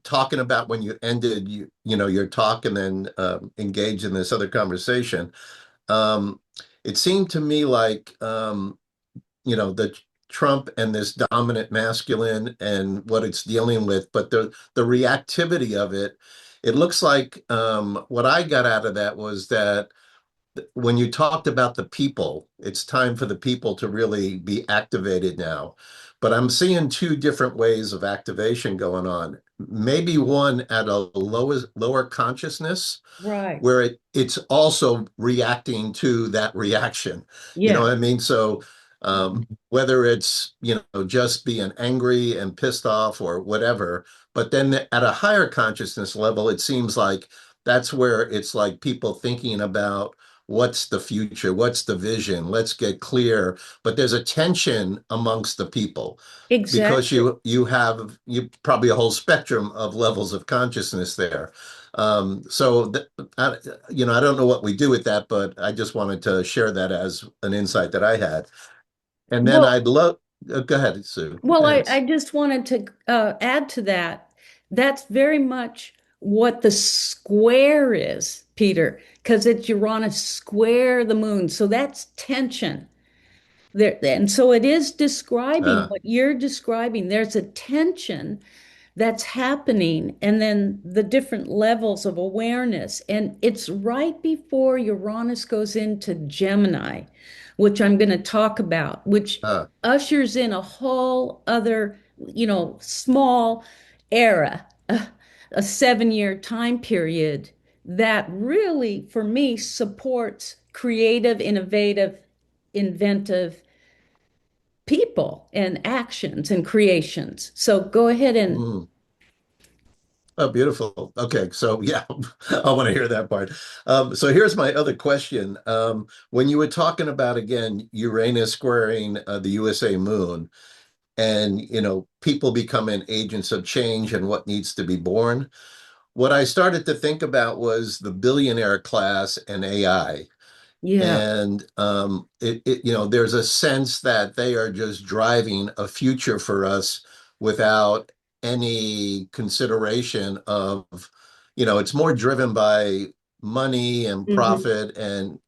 talking about when you ended your talk and then engaged in this other conversation. Um, it seemed to me like the Trump and this dominant masculine and what it's dealing with, but the reactivity of it, it looks like what I got out of that was that when you talked about the people, it's time for the people to really be activated now. But I'm seeing two different ways of activation going on. Maybe one at a lower consciousness Right. where it's also reacting to that reaction. You know Yeah. what I mean? So whether it's, just being angry and pissed off or whatever, but then at a higher consciousness level, it seems like that's where it's like people thinking about what's the future, what's the vision, let's get clear. But there's a tension amongst the people because Exactly. you probably a whole spectrum of levels of consciousness there. So I, I don't know what we do with that, but I just wanted to share that as an insight that I had. And then Well, I'd love, go ahead, Sue. I Thanks. just wanted to add to that. That's very much what the square is, Peter, because it's Uranus square the moon. So that's tension. There, and so it is describing Uh, what you're describing. There's a tension that's happening, and then the different levels of awareness. And it's right before Uranus goes into Gemini, which I'm going to talk about, which uh, ushers in a whole other, small era, a 7 year time period that really, for me, supports creative, innovative, inventive people and actions and creations. So go ahead and mm. Oh, beautiful. Okay, so yeah, I want to hear that part. So here's my other question. When you were talking about again Uranus squaring the USA moon, and people becoming agents of change and what needs to be born, what I started to think about was the billionaire class and AI. yeah. And there's a sense that they are just driving a future for us without any consideration of, it's more driven by money and Hmm. profit, and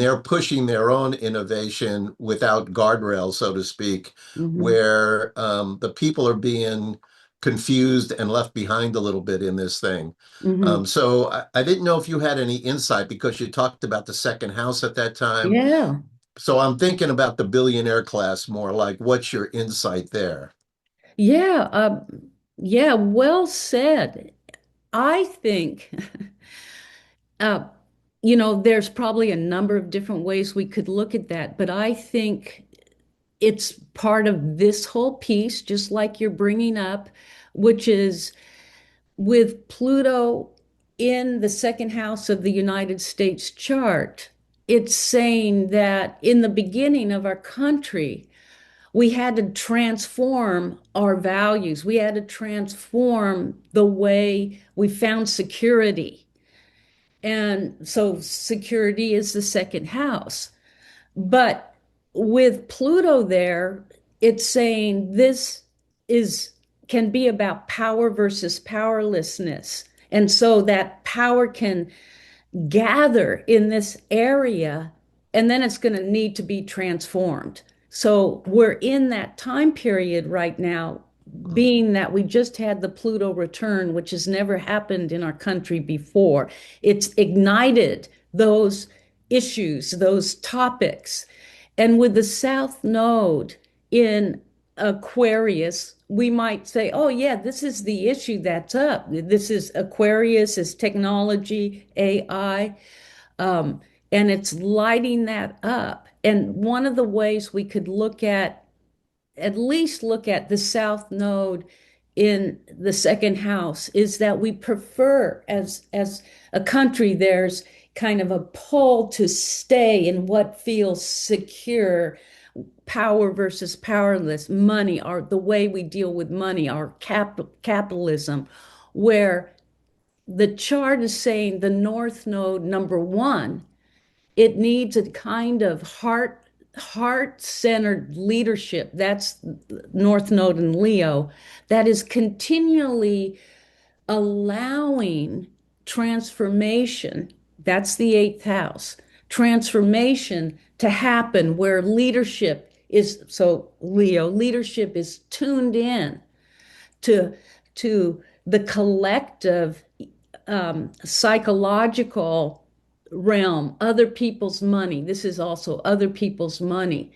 they're pushing their own innovation without guardrails, so to speak, Hmm. where the people are being confused and left behind a little bit in this thing. Hmm. So I didn't know if you had any insight because you talked about the second house at that time. Yeah. So I'm thinking about the billionaire class more like, what's your insight there? Yeah. Yeah. Well said. I think, uh, there's probably a number of different ways we could look at that, but I think it's part of this whole piece, just like you're bringing up, which is with Pluto in the second house of the United States chart, it's saying that in the beginning of our country, we had to transform our values. We had to transform the way we found security. And so security is the second house. But with Pluto there, it's saying this is can be about power versus powerlessness. And so that power can gather in this area, and then it's going to need to be transformed. So we're in that time period right now, being that we just had the Pluto return, which has never happened in our country before. It's ignited those issues, those topics. And with the South Node in Aquarius, we might say, oh, yeah, this is the issue that's up. This is Aquarius, is technology, AI, um, and it's lighting that up. And one of the ways we could at least look at the South Node in the second house is that we prefer, as a country, there's kind of a pull to stay in what feels secure, power versus powerless, money, our the way we deal with money, our capitalism, where the chart is saying the North Node number one, it needs a kind of heart-centered leadership. That's North Node in Leo, that is continually allowing transformation. That's the eighth house. Transformation to happen where leadership is, so Leo, leadership is tuned in to the collective psychological realm, other people's money. This is also other people's money,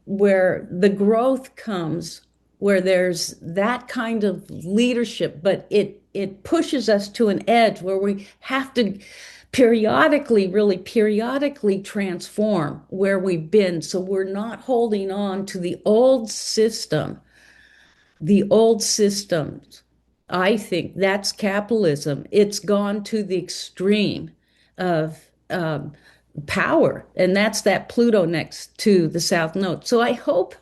where the growth comes, where there's that kind of leadership, but it pushes us to an edge where we have to periodically, really periodically transform where we've been. So we're not holding on to the old systems. I think that's capitalism. It's gone to the extreme of power, and that's that Pluto next to the South Node. So I hope,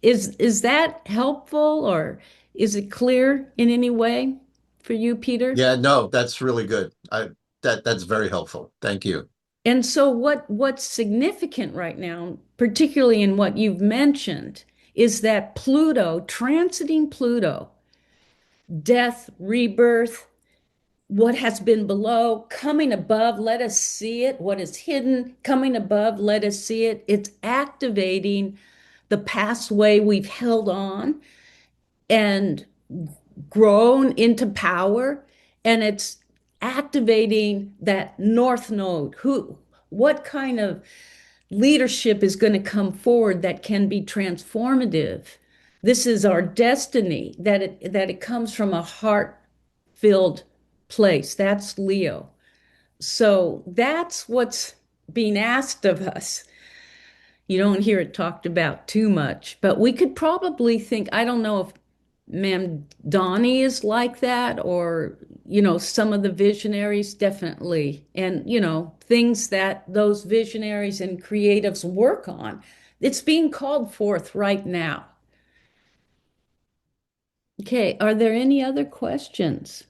is that helpful, or is it clear in any way for you, Peter? Yeah, no, that's really good. That's very helpful. Thank you. And so what's significant right now, particularly in what you've mentioned, is that Pluto, transiting Pluto, death, rebirth, what has been below, coming above, let us see it. What is hidden, coming above, let us see it. It's activating the past way we've held on and grown into power. And it's activating that North Node. What kind of leadership is going to come forward that can be transformative? This is our destiny, that it comes from a heart-filled place. That's Leo. So that's what's being asked of us. You don't hear it talked about too much, but we could probably think, I don't know if Ma'am Donnie is like that, or, some of the visionaries definitely. And, things that those visionaries and creatives work on. It's being called forth right now. Okay, are there any other questions?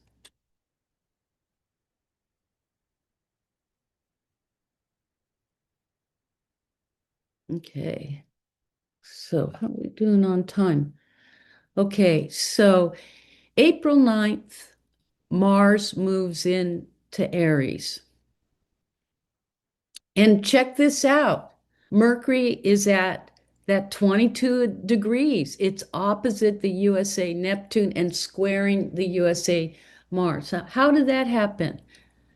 Okay, so how are we doing on time? Okay, so April 9th, Mars moves into Aries. And check this out. Mercury is at that 22 degrees. It's opposite the USA Neptune and squaring the USA Mars. How did that happen?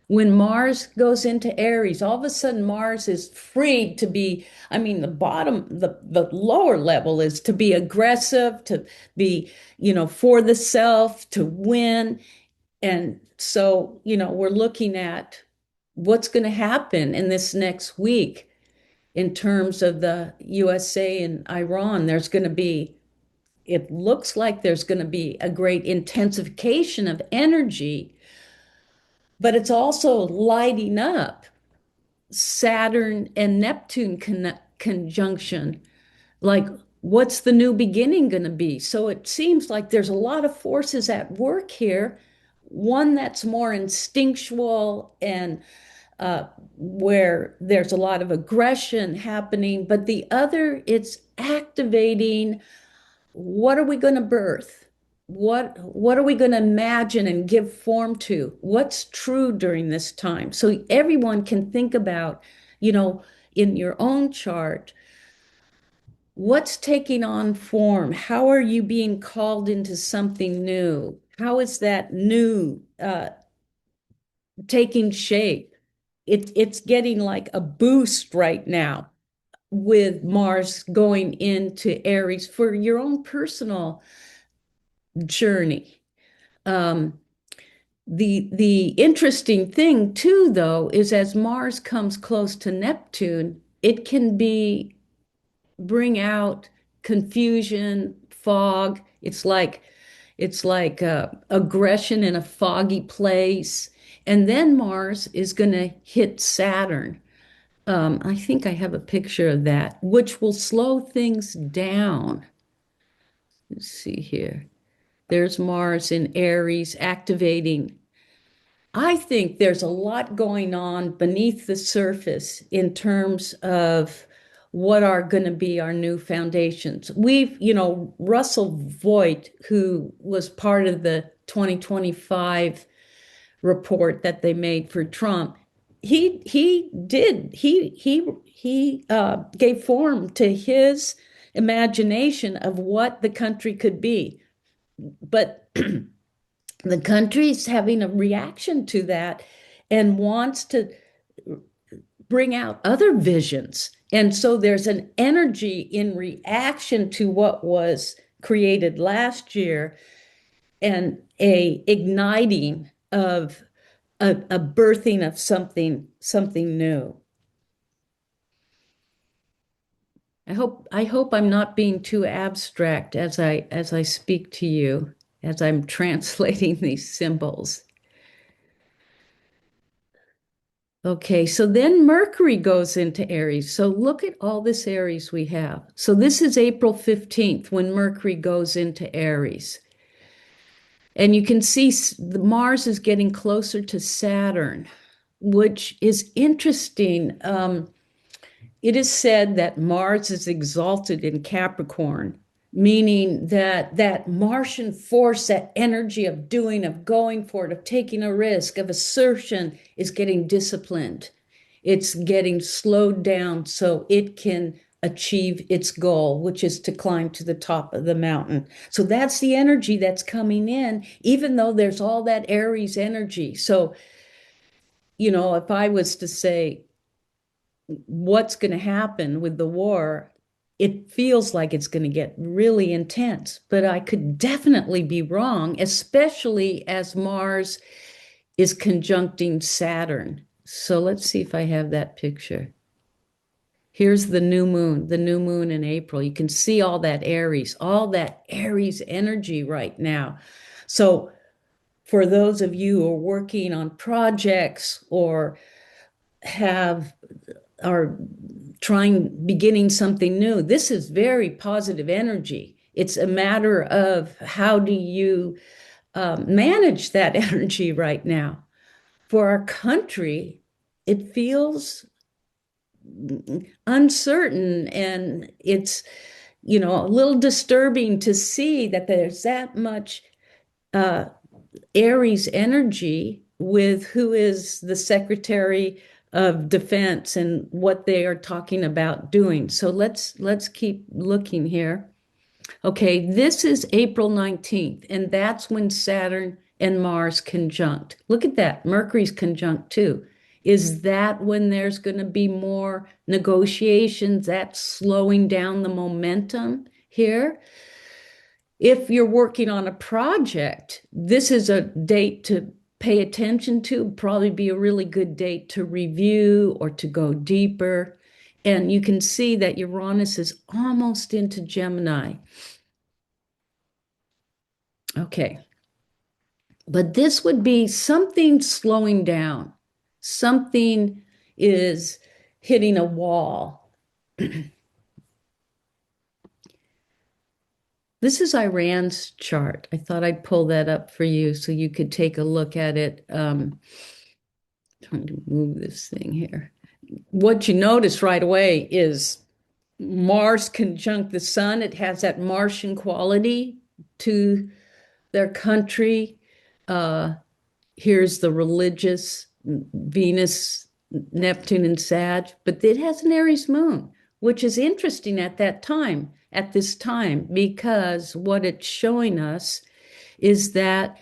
When Mars goes into Aries, all of a sudden Mars is freed to be, I mean, the lower level is to be aggressive, to be, for the self, to win. And so, we're looking at what's going to happen in this next week in terms of the USA and Iran. It looks like there's going to be a great intensification of energy, but it's also lighting up Saturn and Neptune conjunction. Like, what's the new beginning going to be? So it seems like there's a lot of forces at work here. One that's more instinctual and where there's a lot of aggression happening, but the other, it's activating, what are we going to birth? what are we going to imagine and give form to? What's true during this time? So everyone can think about, you know, in your own chart, what's taking on form? How are you being called into something new? How is that new taking shape? It's getting like a boost right now with Mars going into Aries for your own personal journey. Um, the interesting thing too, though, is as Mars comes close to Neptune, it can be bring out confusion, fog. It's like aggression in a foggy place. And then Mars is going to hit Saturn. I think I have a picture of that, which will slow things down. Let's see here. There's Mars in Aries activating. I think there's a lot going on beneath the surface in terms of what are going to be our new foundations. Russell Voigt, who was part of the 2025 report that they made for Trump, he gave form to his imagination of what the country could be. But the country's having a reaction to that and wants to bring out other visions. And so there's an energy in reaction to what was created last year and a igniting of a birthing of something new. I hope I'm not being too abstract as I speak to you, as I'm translating these symbols. Okay, so then Mercury goes into Aries. So look at all this Aries we have. So this is April 15th when Mercury goes into Aries. And you can see Mars is getting closer to Saturn, which is interesting. It is said that Mars is exalted in Capricorn, meaning that Martian force, that energy of doing, of going for it, of taking a risk, of assertion is getting disciplined. It's getting slowed down so it can achieve its goal, which is to climb to the top of the mountain. So that's the energy that's coming in, even though there's all that Aries energy. So, if I was to say, what's going to happen with the war, it feels like it's going to get really intense, but I could definitely be wrong, especially as Mars is conjuncting Saturn. So let's see if I have that picture. Here's the new moon in April. You can see all that Aries energy right now. So for those of you who are working on projects or are beginning something new, this is very positive energy. It's a matter of how do you manage that energy right now. For our country, it feels uncertain, and it's a little disturbing to see that there's that much Aries energy with who is the Secretary of Defense and what they are talking about doing. So let's keep looking here. Okay, this is April 19th, and that's when Saturn and Mars conjunct. Look at that, Mercury's conjunct too. Is that when there's going to be more negotiations? That's slowing down the momentum here. If you're working on a project, this is a date to pay attention to, probably be a really good date to review or to go deeper. And you can see that Uranus is almost into Gemini. Okay. But this would be something slowing down. Something is hitting a wall. This is Iran's chart. I thought I'd pull that up for you so you could take a look at it. Trying to move this thing here. What you notice right away is Mars conjunct the sun. It has that Martian quality to their country. Uh, Here's the religious Venus, Neptune, and Sag, but it has an Aries moon, which is interesting at this time, because what it's showing us is that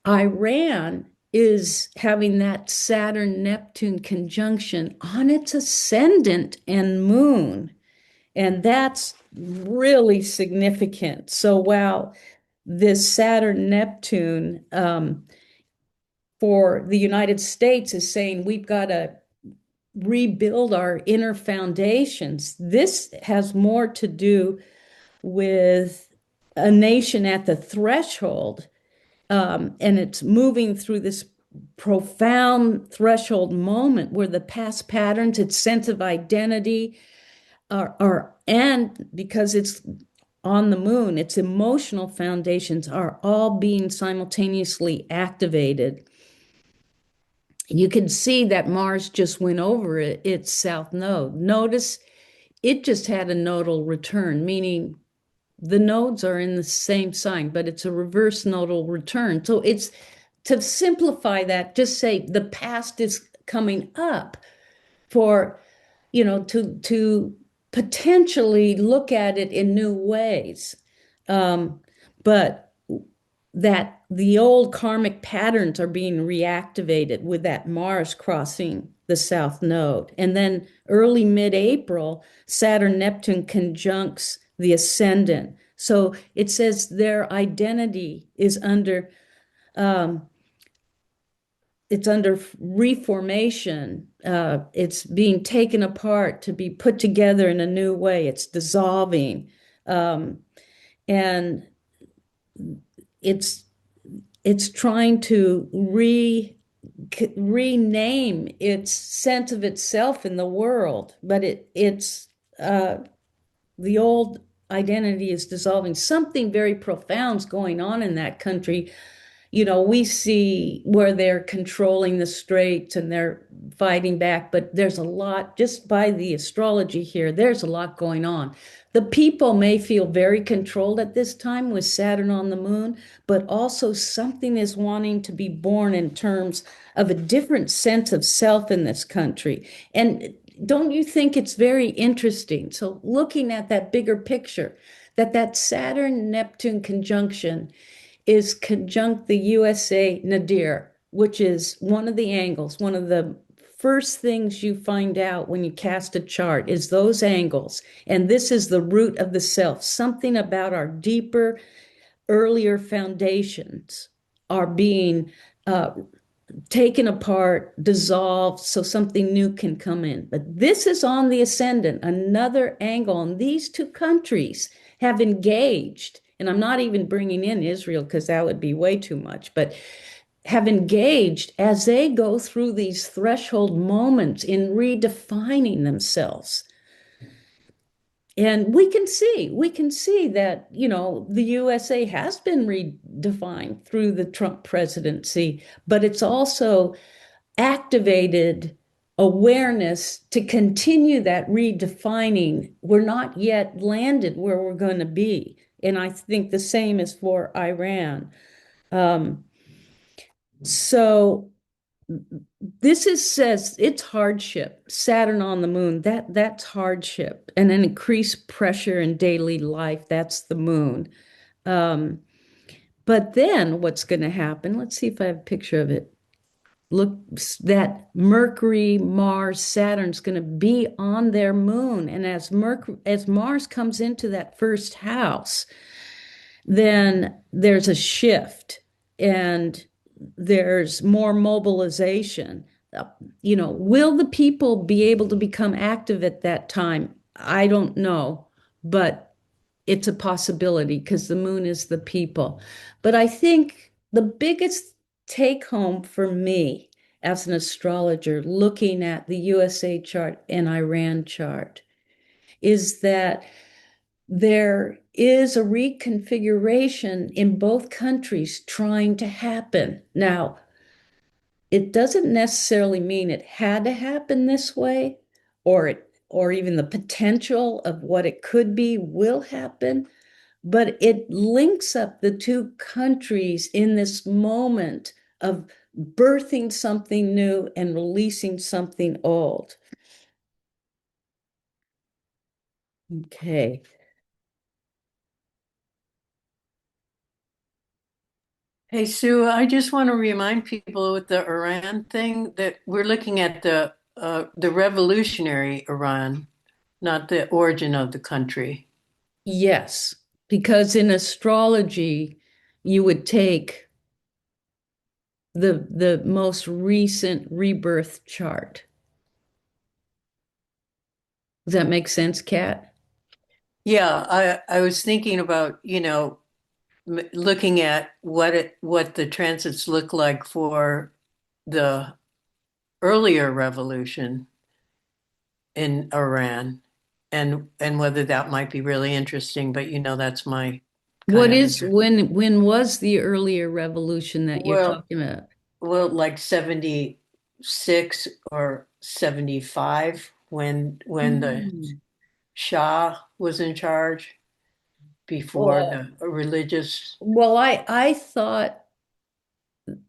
Iran is having that Saturn Neptune conjunction on its ascendant and moon. And that's really significant. So while this Saturn Neptune for the United States is saying we've got to rebuild our inner foundations, this has more to do with a nation at the threshold, and it's moving through this profound threshold moment where the past patterns, its sense of identity, and because it's on the moon, its emotional foundations are all being simultaneously activated. You can see that Mars just went over its south node. Notice it just had a nodal return, meaning the nodes are in the same sign, but it's a reverse nodal return. So it's, to simplify that, just say the past is coming up for, to potentially look at it in new ways. But that the old karmic patterns are being reactivated with that Mars crossing the south node. And then early mid-April, Saturn Neptune conjuncts the ascendant. So it says their identity is under it's under reformation. It's being taken apart to be put together in a new way. It's dissolving. And it's trying to rename its sense of itself in the world, but it's the old identity is dissolving. Something very profound's going on in that country. We see where they're controlling the straits and they're fighting back, but there's a lot, just by the astrology here, there's a lot going on. The people may feel very controlled at this time with Saturn on the moon, but also something is wanting to be born in terms of a different sense of self in this country. And don't you think it's very interesting? So looking at that bigger picture, that Saturn-Neptune conjunction is conjunct the USA nadir, which is one of the angles, one of the first things you find out when you cast a chart is those angles. And this is the root of the self. Something about our deeper, earlier foundations are being taken apart, dissolved, so something new can come in. But this is on the ascendant, another angle, and these two countries have engaged, and I'm not even bringing in Israel because that would be way too much, but have engaged as they go through these threshold moments in redefining themselves. And we can see that, the USA has been redefined through the Trump presidency, but it's also activated awareness to continue that redefining. We're not yet landed where we're going to be. And I think the same is for Iran. So says it's hardship. Saturn on the moon, that's hardship. And an increased pressure in daily life, that's the moon. But then what's going to happen? Let's see if I have a picture of it. Look, that Mercury, Mars, Saturn's going to be on their moon. And as Mars comes into that first house, then there's a shift and there's more mobilization. Will the people be able to become active at that time? I don't know, but it's a possibility because the moon is the people. But I think the biggest take home for me as an astrologer looking at the USA chart and Iran chart is that there is a reconfiguration in both countries trying to happen. Now, it doesn't necessarily mean it had to happen this way, or even the potential of what it could be will happen, but it links up the two countries in this moment of birthing something new and releasing something old. Okay. Hey, Sue, I just want to remind people with the Iran thing that we're looking at the revolutionary Iran, not the origin of the country. Yes, because in astrology, you would take the most recent rebirth chart. Does that make sense, Kat? Yeah, I was thinking about, looking at what the transits look like for the earlier revolution in Iran and whether that might be really interesting, but that's my kind What of is interest. when was the earlier revolution that you're Well, talking about? well, like 76 or 75 when the Hmm. Shah was in charge before Well, the religious. well, I thought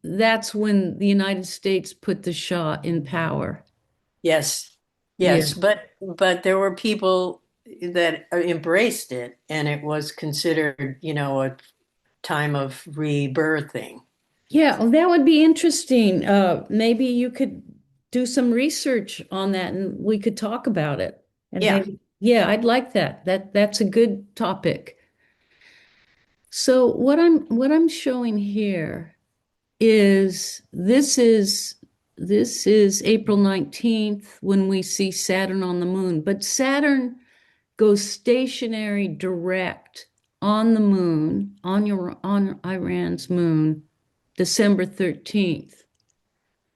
that's when the United States put the Shah in power. Yes, Yeah. yes, but there were people that embraced it, and it was considered, a time of rebirthing. Yeah, well, that would be interesting. Maybe you could do some research on that and we could talk about it. And Yeah. maybe, yeah, I'd like that. That's a good topic. So what I'm showing here is this is April 19th when we see Saturn on the moon, but Saturn goes stationary direct on the moon, on Iran's moon, December 13th.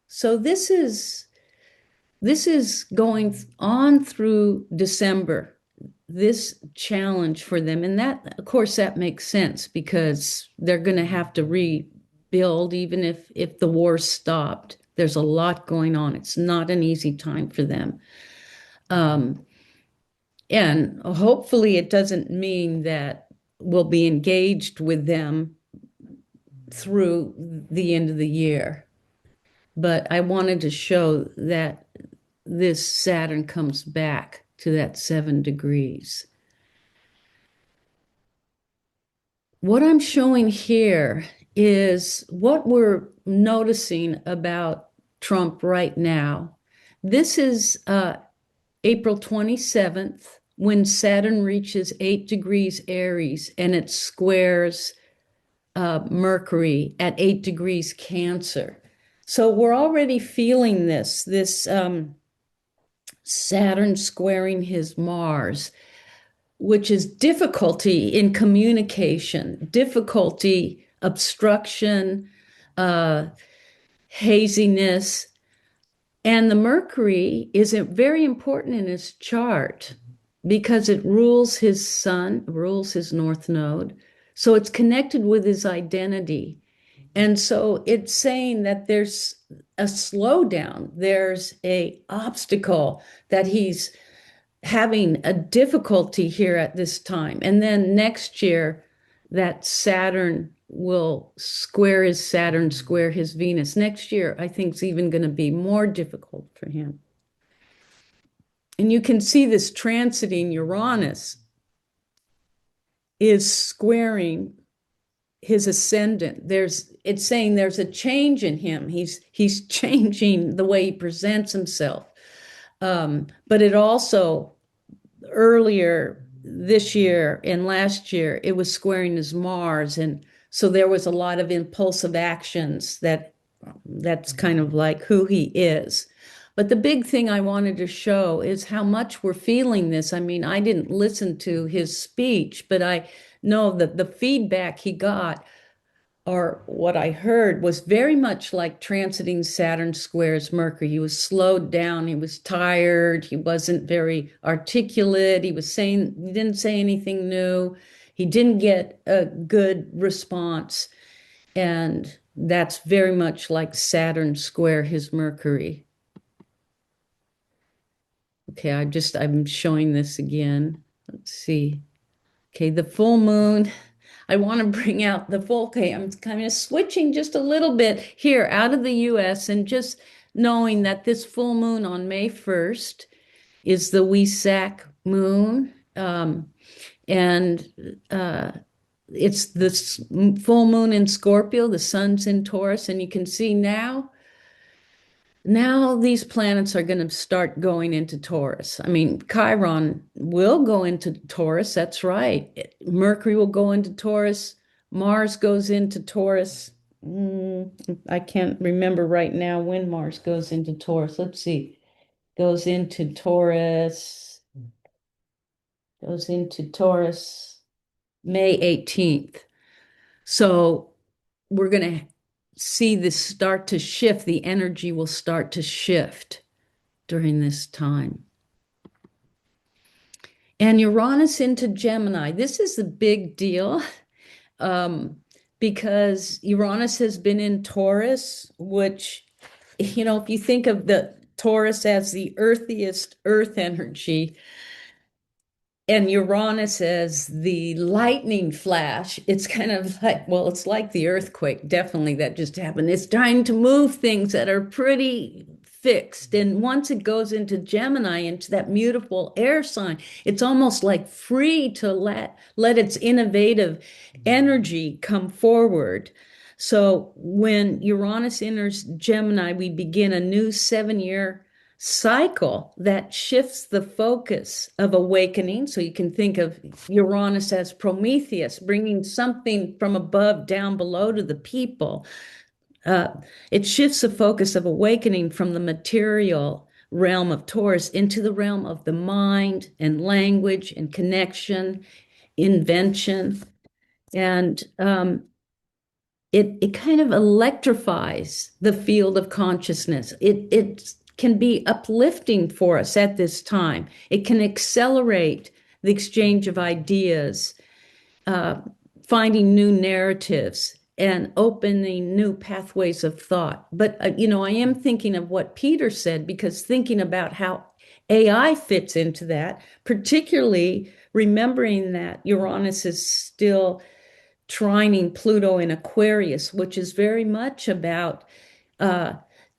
So this is going on through December, this challenge for them. And that, of course, that makes sense because they're going to have to rebuild even if the war stopped. There's a lot going on. It's not an easy time for them. Um, and hopefully it doesn't mean that we'll be engaged with them through the end of the year. But I wanted to show that this Saturn comes back to that 7 degrees. What I'm showing here is what we're noticing about Trump right now. This is April 27th when Saturn reaches 8 degrees Aries and it squares Mercury at 8 degrees Cancer. So we're already feeling this Saturn squaring his Mars, which is difficulty in communication, difficulty, obstruction, uh, haziness. And the Mercury is very important in his chart because it rules his sun, rules his north node. So it's connected with his identity. And so it's saying that there's a slowdown, there's a obstacle that he's having a difficulty here at this time. And then next year, that Saturn will square his Saturn, square his Venus. Next year, I think is even going to be more difficult for him. And you can see this transiting Uranus is squaring his ascendant. It's saying there's a change in him. He's changing the way he presents himself. But it also earlier this year and last year, it was squaring his Mars. And so there was a lot of impulsive actions that's kind of like who he is. But the big thing I wanted to show is how much we're feeling this. I mean, I didn't listen to his speech, but I know that the feedback he got or what I heard was very much like transiting Saturn squares Mercury. He was slowed down, he was tired, he wasn't very articulate, he didn't say anything new, he didn't get a good response. And that's very much like Saturn square his Mercury. Okay, I'm showing this again. Let's see. Okay, the full moon. I want to bring out the full. Okay, I'm kind of switching just a little bit here out of the US and just knowing that this full moon on May 1st is the Wesak moon. And it's this full moon in Scorpio, the sun's in Taurus, and you can see now these planets are going to start going into Taurus. I mean, Chiron will go into Taurus, that's right. Mercury will go into Taurus, Mars goes into Taurus. I can't remember right now when Mars goes into Taurus. Let's see. Goes into Taurus May 18th. So we're going to see this start to shift. The energy will start to shift during this time. And Uranus into Gemini. This is a big deal because Uranus has been in Taurus, which, if you think of the Taurus as the earthiest earth energy, and Uranus as the lightning flash, it's kind of like, well, it's like the earthquake, definitely, that just happened. It's trying to move things that are pretty fixed. And once it goes into Gemini, into that mutable air sign, it's almost like free to let its innovative energy come forward. So when Uranus enters Gemini, we begin a new 7-year cycle that shifts the focus of awakening. So you can think of Uranus as Prometheus, bringing something from above down below to the people. It shifts the focus of awakening from the material realm of Taurus into the realm of the mind and language and connection, invention. And it kind of electrifies the field of consciousness. It can be uplifting for us at this time. It can accelerate the exchange of ideas, finding new narratives, and opening new pathways of thought. But, I am thinking of what Peter said, because thinking about how AI fits into that, particularly remembering that Uranus is still trining Pluto in Aquarius, which is very much about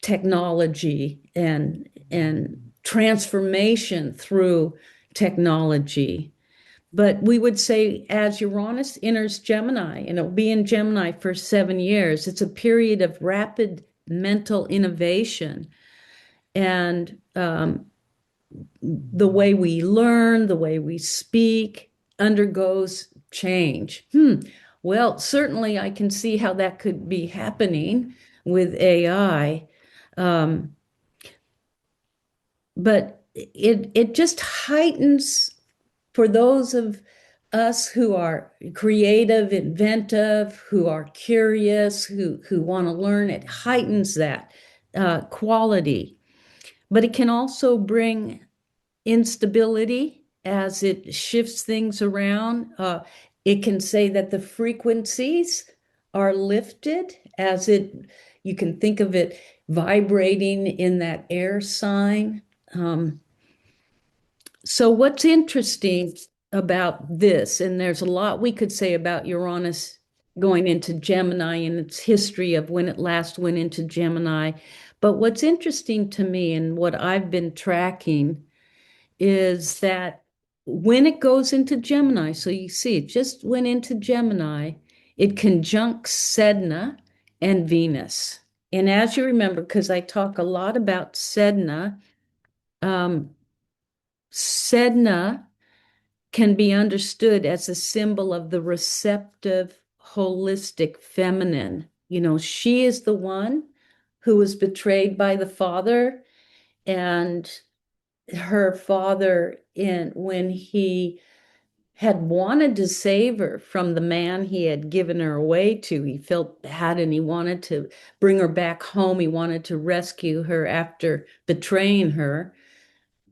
technology and transformation through technology. But we would say, as Uranus enters Gemini, and it'll be in Gemini for 7 years, it's a period of rapid mental innovation. And the way we learn, the way we speak undergoes change. Well, certainly I can see how that could be happening with AI. But it just heightens, for those of us who are creative, inventive, who are curious, who want to learn, it heightens that quality. But it can also bring instability as it shifts things around. It can say that the frequencies are lifted as you can think of it vibrating in that air sign. So what's interesting about this, and there's a lot we could say about Uranus going into Gemini and its history of when it last went into Gemini, but what's interesting to me and what I've been tracking is that when it goes into Gemini, so you see it just went into Gemini, it conjuncts Sedna and Venus. And as you remember, because I talk a lot about Sedna, Sedna can be understood as a symbol of the receptive, holistic feminine. She is the one who was betrayed by the father, and her father, when he had wanted to save her from the man he had given her away to, he felt bad and he wanted to bring her back home. He wanted to rescue her after betraying her.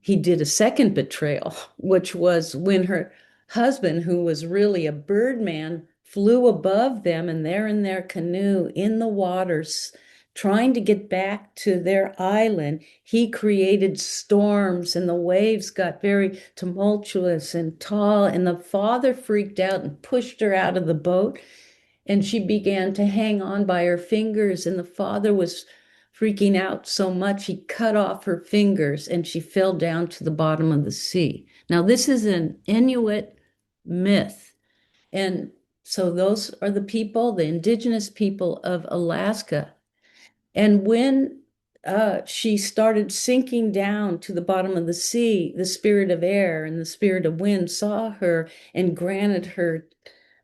He did a second betrayal, which was when her husband, who was really a bird man, flew above them, and they're in their canoe in the waters trying to get back to their island, he created storms and the waves got very tumultuous and tall. And the father freaked out and pushed her out of the boat. And she began to hang on by her fingers. And the father was freaking out so much, he cut off her fingers and she fell down to the bottom of the sea. Now, this is an Inuit myth. And so those are the people, the indigenous people of Alaska. And when she started sinking down to the bottom of the sea, the spirit of air and the spirit of wind saw her and granted her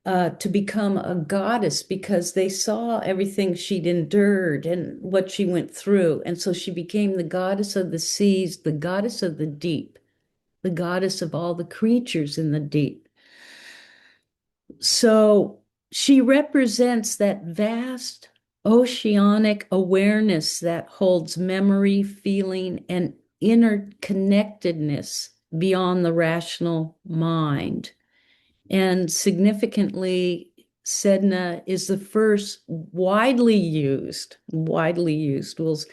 to become a goddess because they saw everything she'd endured and what she went through. And so she became the goddess of the seas, the goddess of the deep, the goddess of all the creatures in the deep. So she represents that vast oceanic awareness that holds memory, feeling, and interconnectedness beyond the rational mind. And significantly, Sedna is the first widely used, was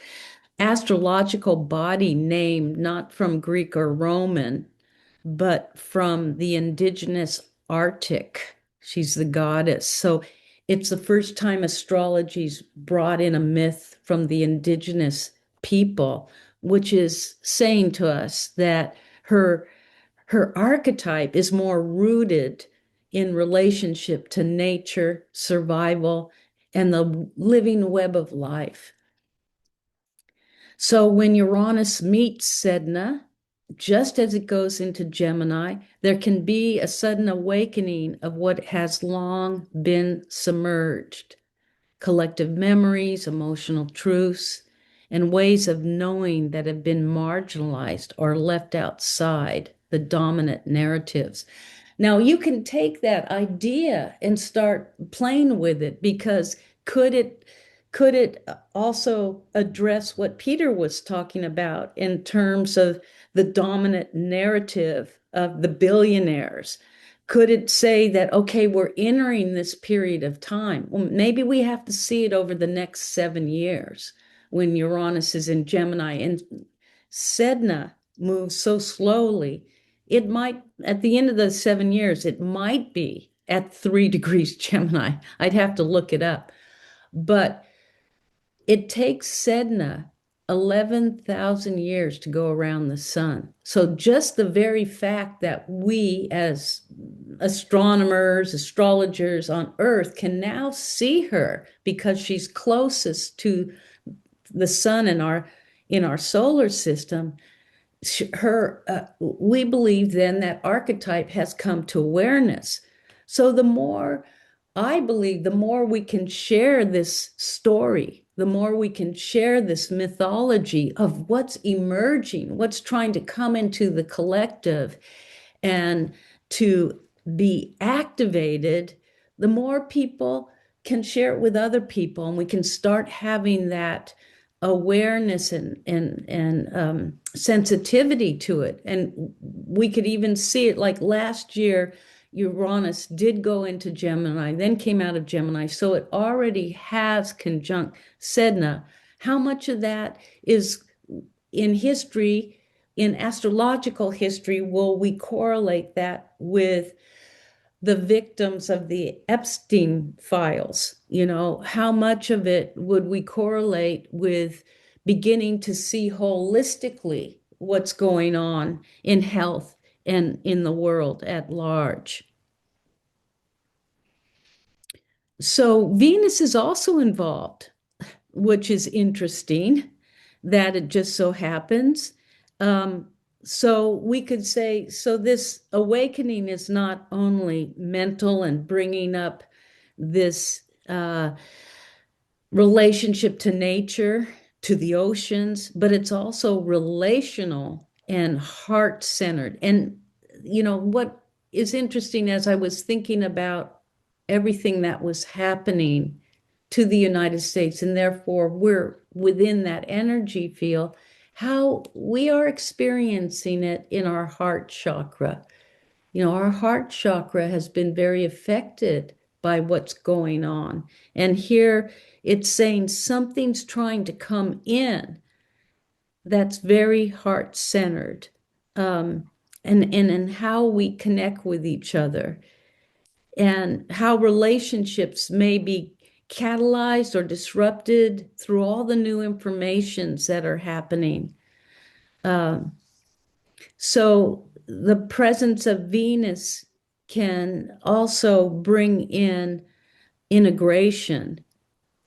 astrological body named not from Greek or Roman, but from the indigenous Arctic. She's the goddess. So it's the first time astrology's brought in a myth from the indigenous people, which is saying to us that her archetype is more rooted in relationship to nature, survival, and the living web of life. So when Uranus meets Sedna, just as it goes into Gemini, there can be a sudden awakening of what has long been submerged, collective memories, emotional truths, and ways of knowing that have been marginalized or left outside the dominant narratives. Now, you can take that idea and start playing with it because could it also address what Peter was talking about in terms of the dominant narrative of the billionaires? Could it say that, okay, we're entering this period of time? Well, maybe we have to see it over the next 7 years when Uranus is in Gemini and Sedna moves so slowly. It might, at the end of the 7 years, it might be at 3 degrees Gemini. I'd have to look it up. But it takes Sedna 11,000 years to go around the sun. So just the very fact that we as astronomers, astrologers on Earth can now see her because she's closest to the sun in our solar system, we believe then that archetype has come to awareness. So the more, I believe, the more we can share this story, the more we can share this mythology of what's emerging, what's trying to come into the collective and to be activated, the more people can share it with other people, and we can start having that awareness and sensitivity to it. And we could even see it like last year, Uranus did go into Gemini, then came out of Gemini. So it already has conjunct Sedna. How much of that is in history, in astrological history, will we correlate that with the victims of the Epstein files? You know, how much of it would we correlate with beginning to see holistically what's going on in health and in the world at large? So Venus is also involved, which is interesting that it just so happens. So we could say, so this awakening is not only mental and bringing up this relationship to nature, to the oceans, but it's also relational and heart-centered. And, you know, what is interesting as I was thinking about everything that was happening to the United States, and therefore we're within that energy field, how we are experiencing it in our heart chakra. You know, our heart chakra has been very affected by what's going on. And here it's saying something's trying to come in that's very heart-centered, and how we connect with each other and how relationships may be catalyzed or disrupted through all the new informations that are happening. Um, so the presence of Venus can also bring in integration,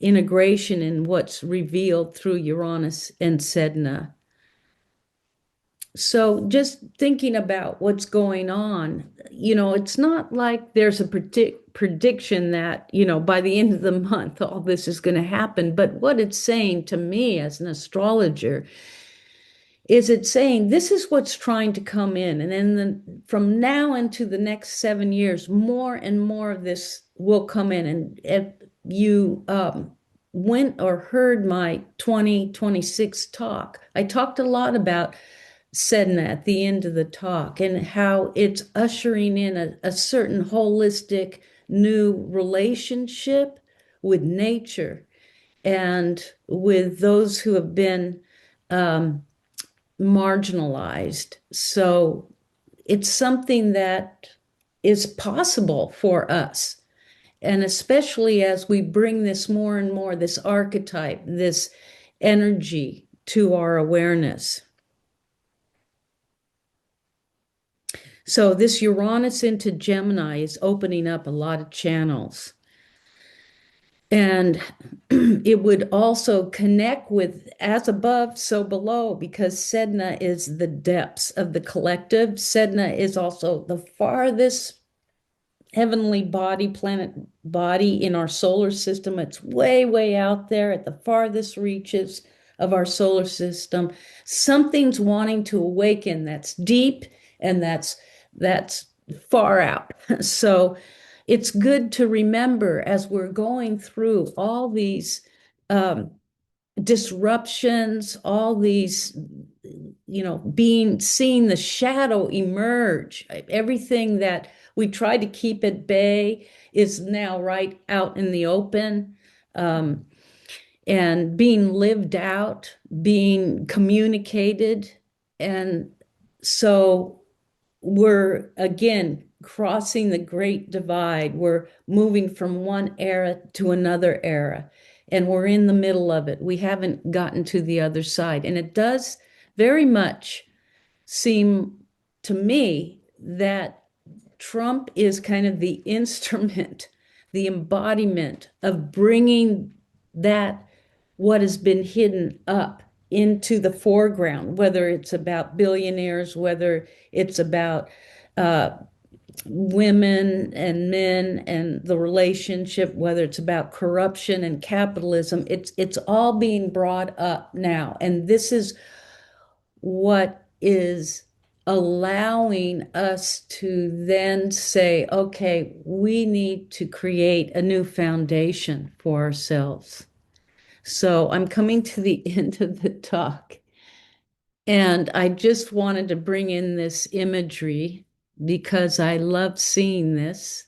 integration in what's revealed through Uranus and Sedna. So just thinking about what's going on, it's not like there's a prediction that, by the end of the month, all this is going to happen. But what it's saying to me as an astrologer is it's saying this is what's trying to come in. And then from now into the next 7 years, more and more of this will come in. And if you went or heard my 2026 talk, I talked a lot about Sedna at the end of the talk and how it's ushering in a certain holistic new relationship with nature and with those who have been marginalized. So it's something that is possible for us. And especially as we bring this more and more, this archetype, this energy to our awareness. So this Uranus into Gemini is opening up a lot of channels. And it would also connect with as above, so below, because Sedna is the depths of the collective. Sedna is also the farthest heavenly body, planet body in our solar system. It's way, way out there at the farthest reaches of our solar system. Something's wanting to awaken that's deep and that's far out. So it's good to remember as we're going through all these disruptions, all these, seeing the shadow emerge. Everything that we try to keep at bay is now right out in the open, and being lived out, being communicated. And so we're again crossing the great divide. We're moving from one era to another era, and we're in the middle of it. We haven't gotten to the other side. And it does very much seem to me that Trump is kind of the instrument, the embodiment of bringing that, what has been hidden up into the foreground, whether it's about billionaires, whether it's about women and men and the relationship, whether it's about corruption and capitalism. It's all being brought up now. And this is what is allowing us to then say, okay, we need to create a new foundation for ourselves. So I'm coming to the end of the talk. And I just wanted to bring in this imagery because I love seeing this.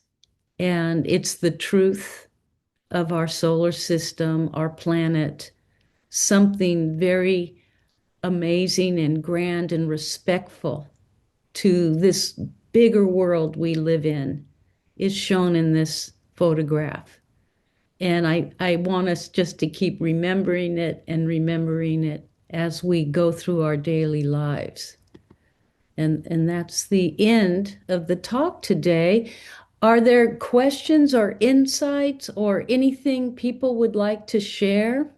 And it's the truth of our solar system, our planet, something very amazing and grand and respectful to this bigger world we live in is shown in this photograph. And I want us just to keep remembering it and remembering it as we go through our daily lives. And that's the end of the talk today. Are there questions or insights or anything people would like to share?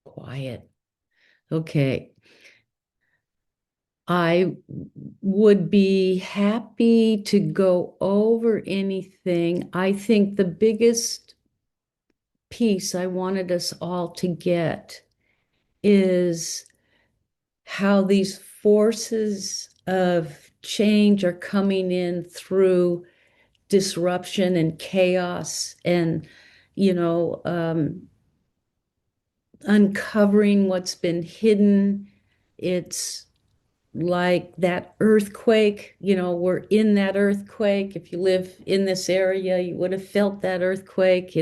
Quiet. Okay. I would be happy to go over anything. I think the biggest piece I wanted us all to get is how these forces of change are coming in through disruption and chaos and, uncovering what's been hidden. It's like that earthquake, we're in that earthquake. If you live in this area, you would have felt that earthquake.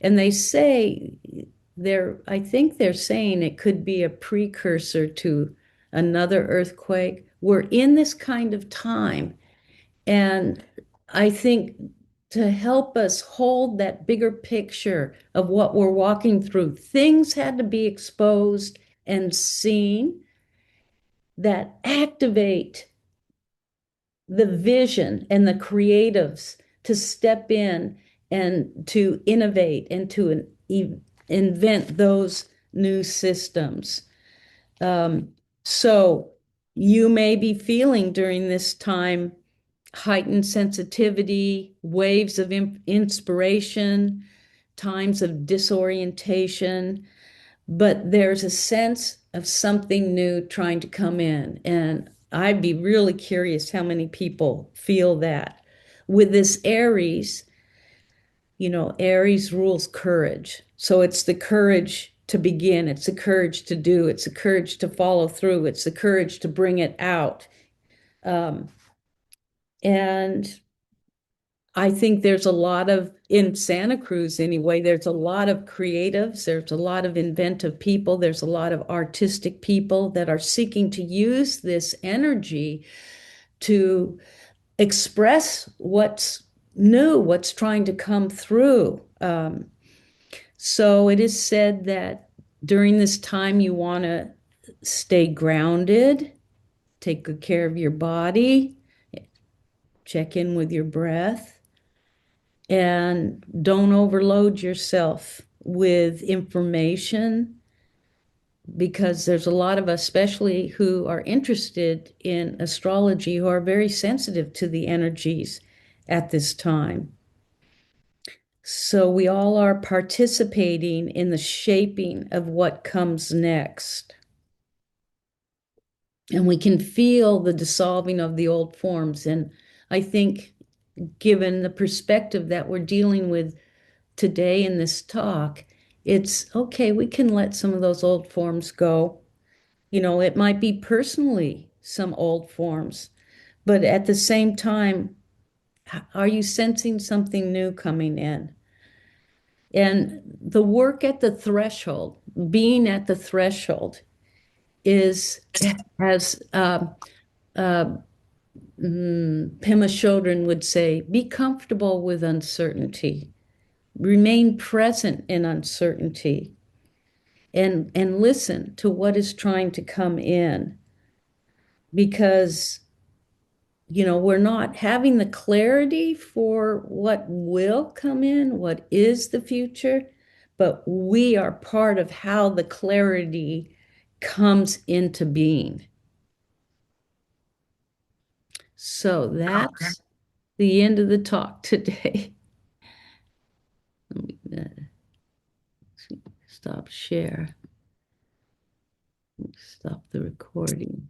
And they say I think they're saying it could be a precursor to another earthquake. We're in this kind of time. And I think to help us hold that bigger picture of what we're walking through, things had to be exposed and seen that activate the vision and the creatives to step in and to innovate and to invent those new systems. So you may be feeling during this time heightened sensitivity, waves of inspiration, times of disorientation, but there's a sense of something new trying to come in. And I'd be really curious how many people feel that. With this Aries, Aries rules courage. So it's the courage to begin, it's the courage to do, it's the courage to follow through, it's the courage to bring it out. And I think there's a lot in Santa Cruz anyway, there's a lot of creatives, there's a lot of inventive people, there's a lot of artistic people that are seeking to use this energy to express what's new, what's trying to come through. So it is said that during this time, you want to stay grounded, take good care of your body, check in with your breath, and don't overload yourself with information because there's a lot of us, especially who are interested in astrology, who are very sensitive to the energies at this time. So we all are participating in the shaping of what comes next. And we can feel the dissolving of the old forms. And I think, given the perspective that we're dealing with today in this talk, it's okay, we can let some of those old forms go. It might be personally some old forms, but at the same time, are you sensing something new coming in? And the work at the threshold, being at the threshold, is as Pema Chodron would say, be comfortable with uncertainty, remain present in uncertainty, and listen to what is trying to come in. Because, we're not having the clarity for what will come in, what is the future, but we are part of how the clarity comes into being. So that's the end of the talk today. Let me stop share. Stop the recording.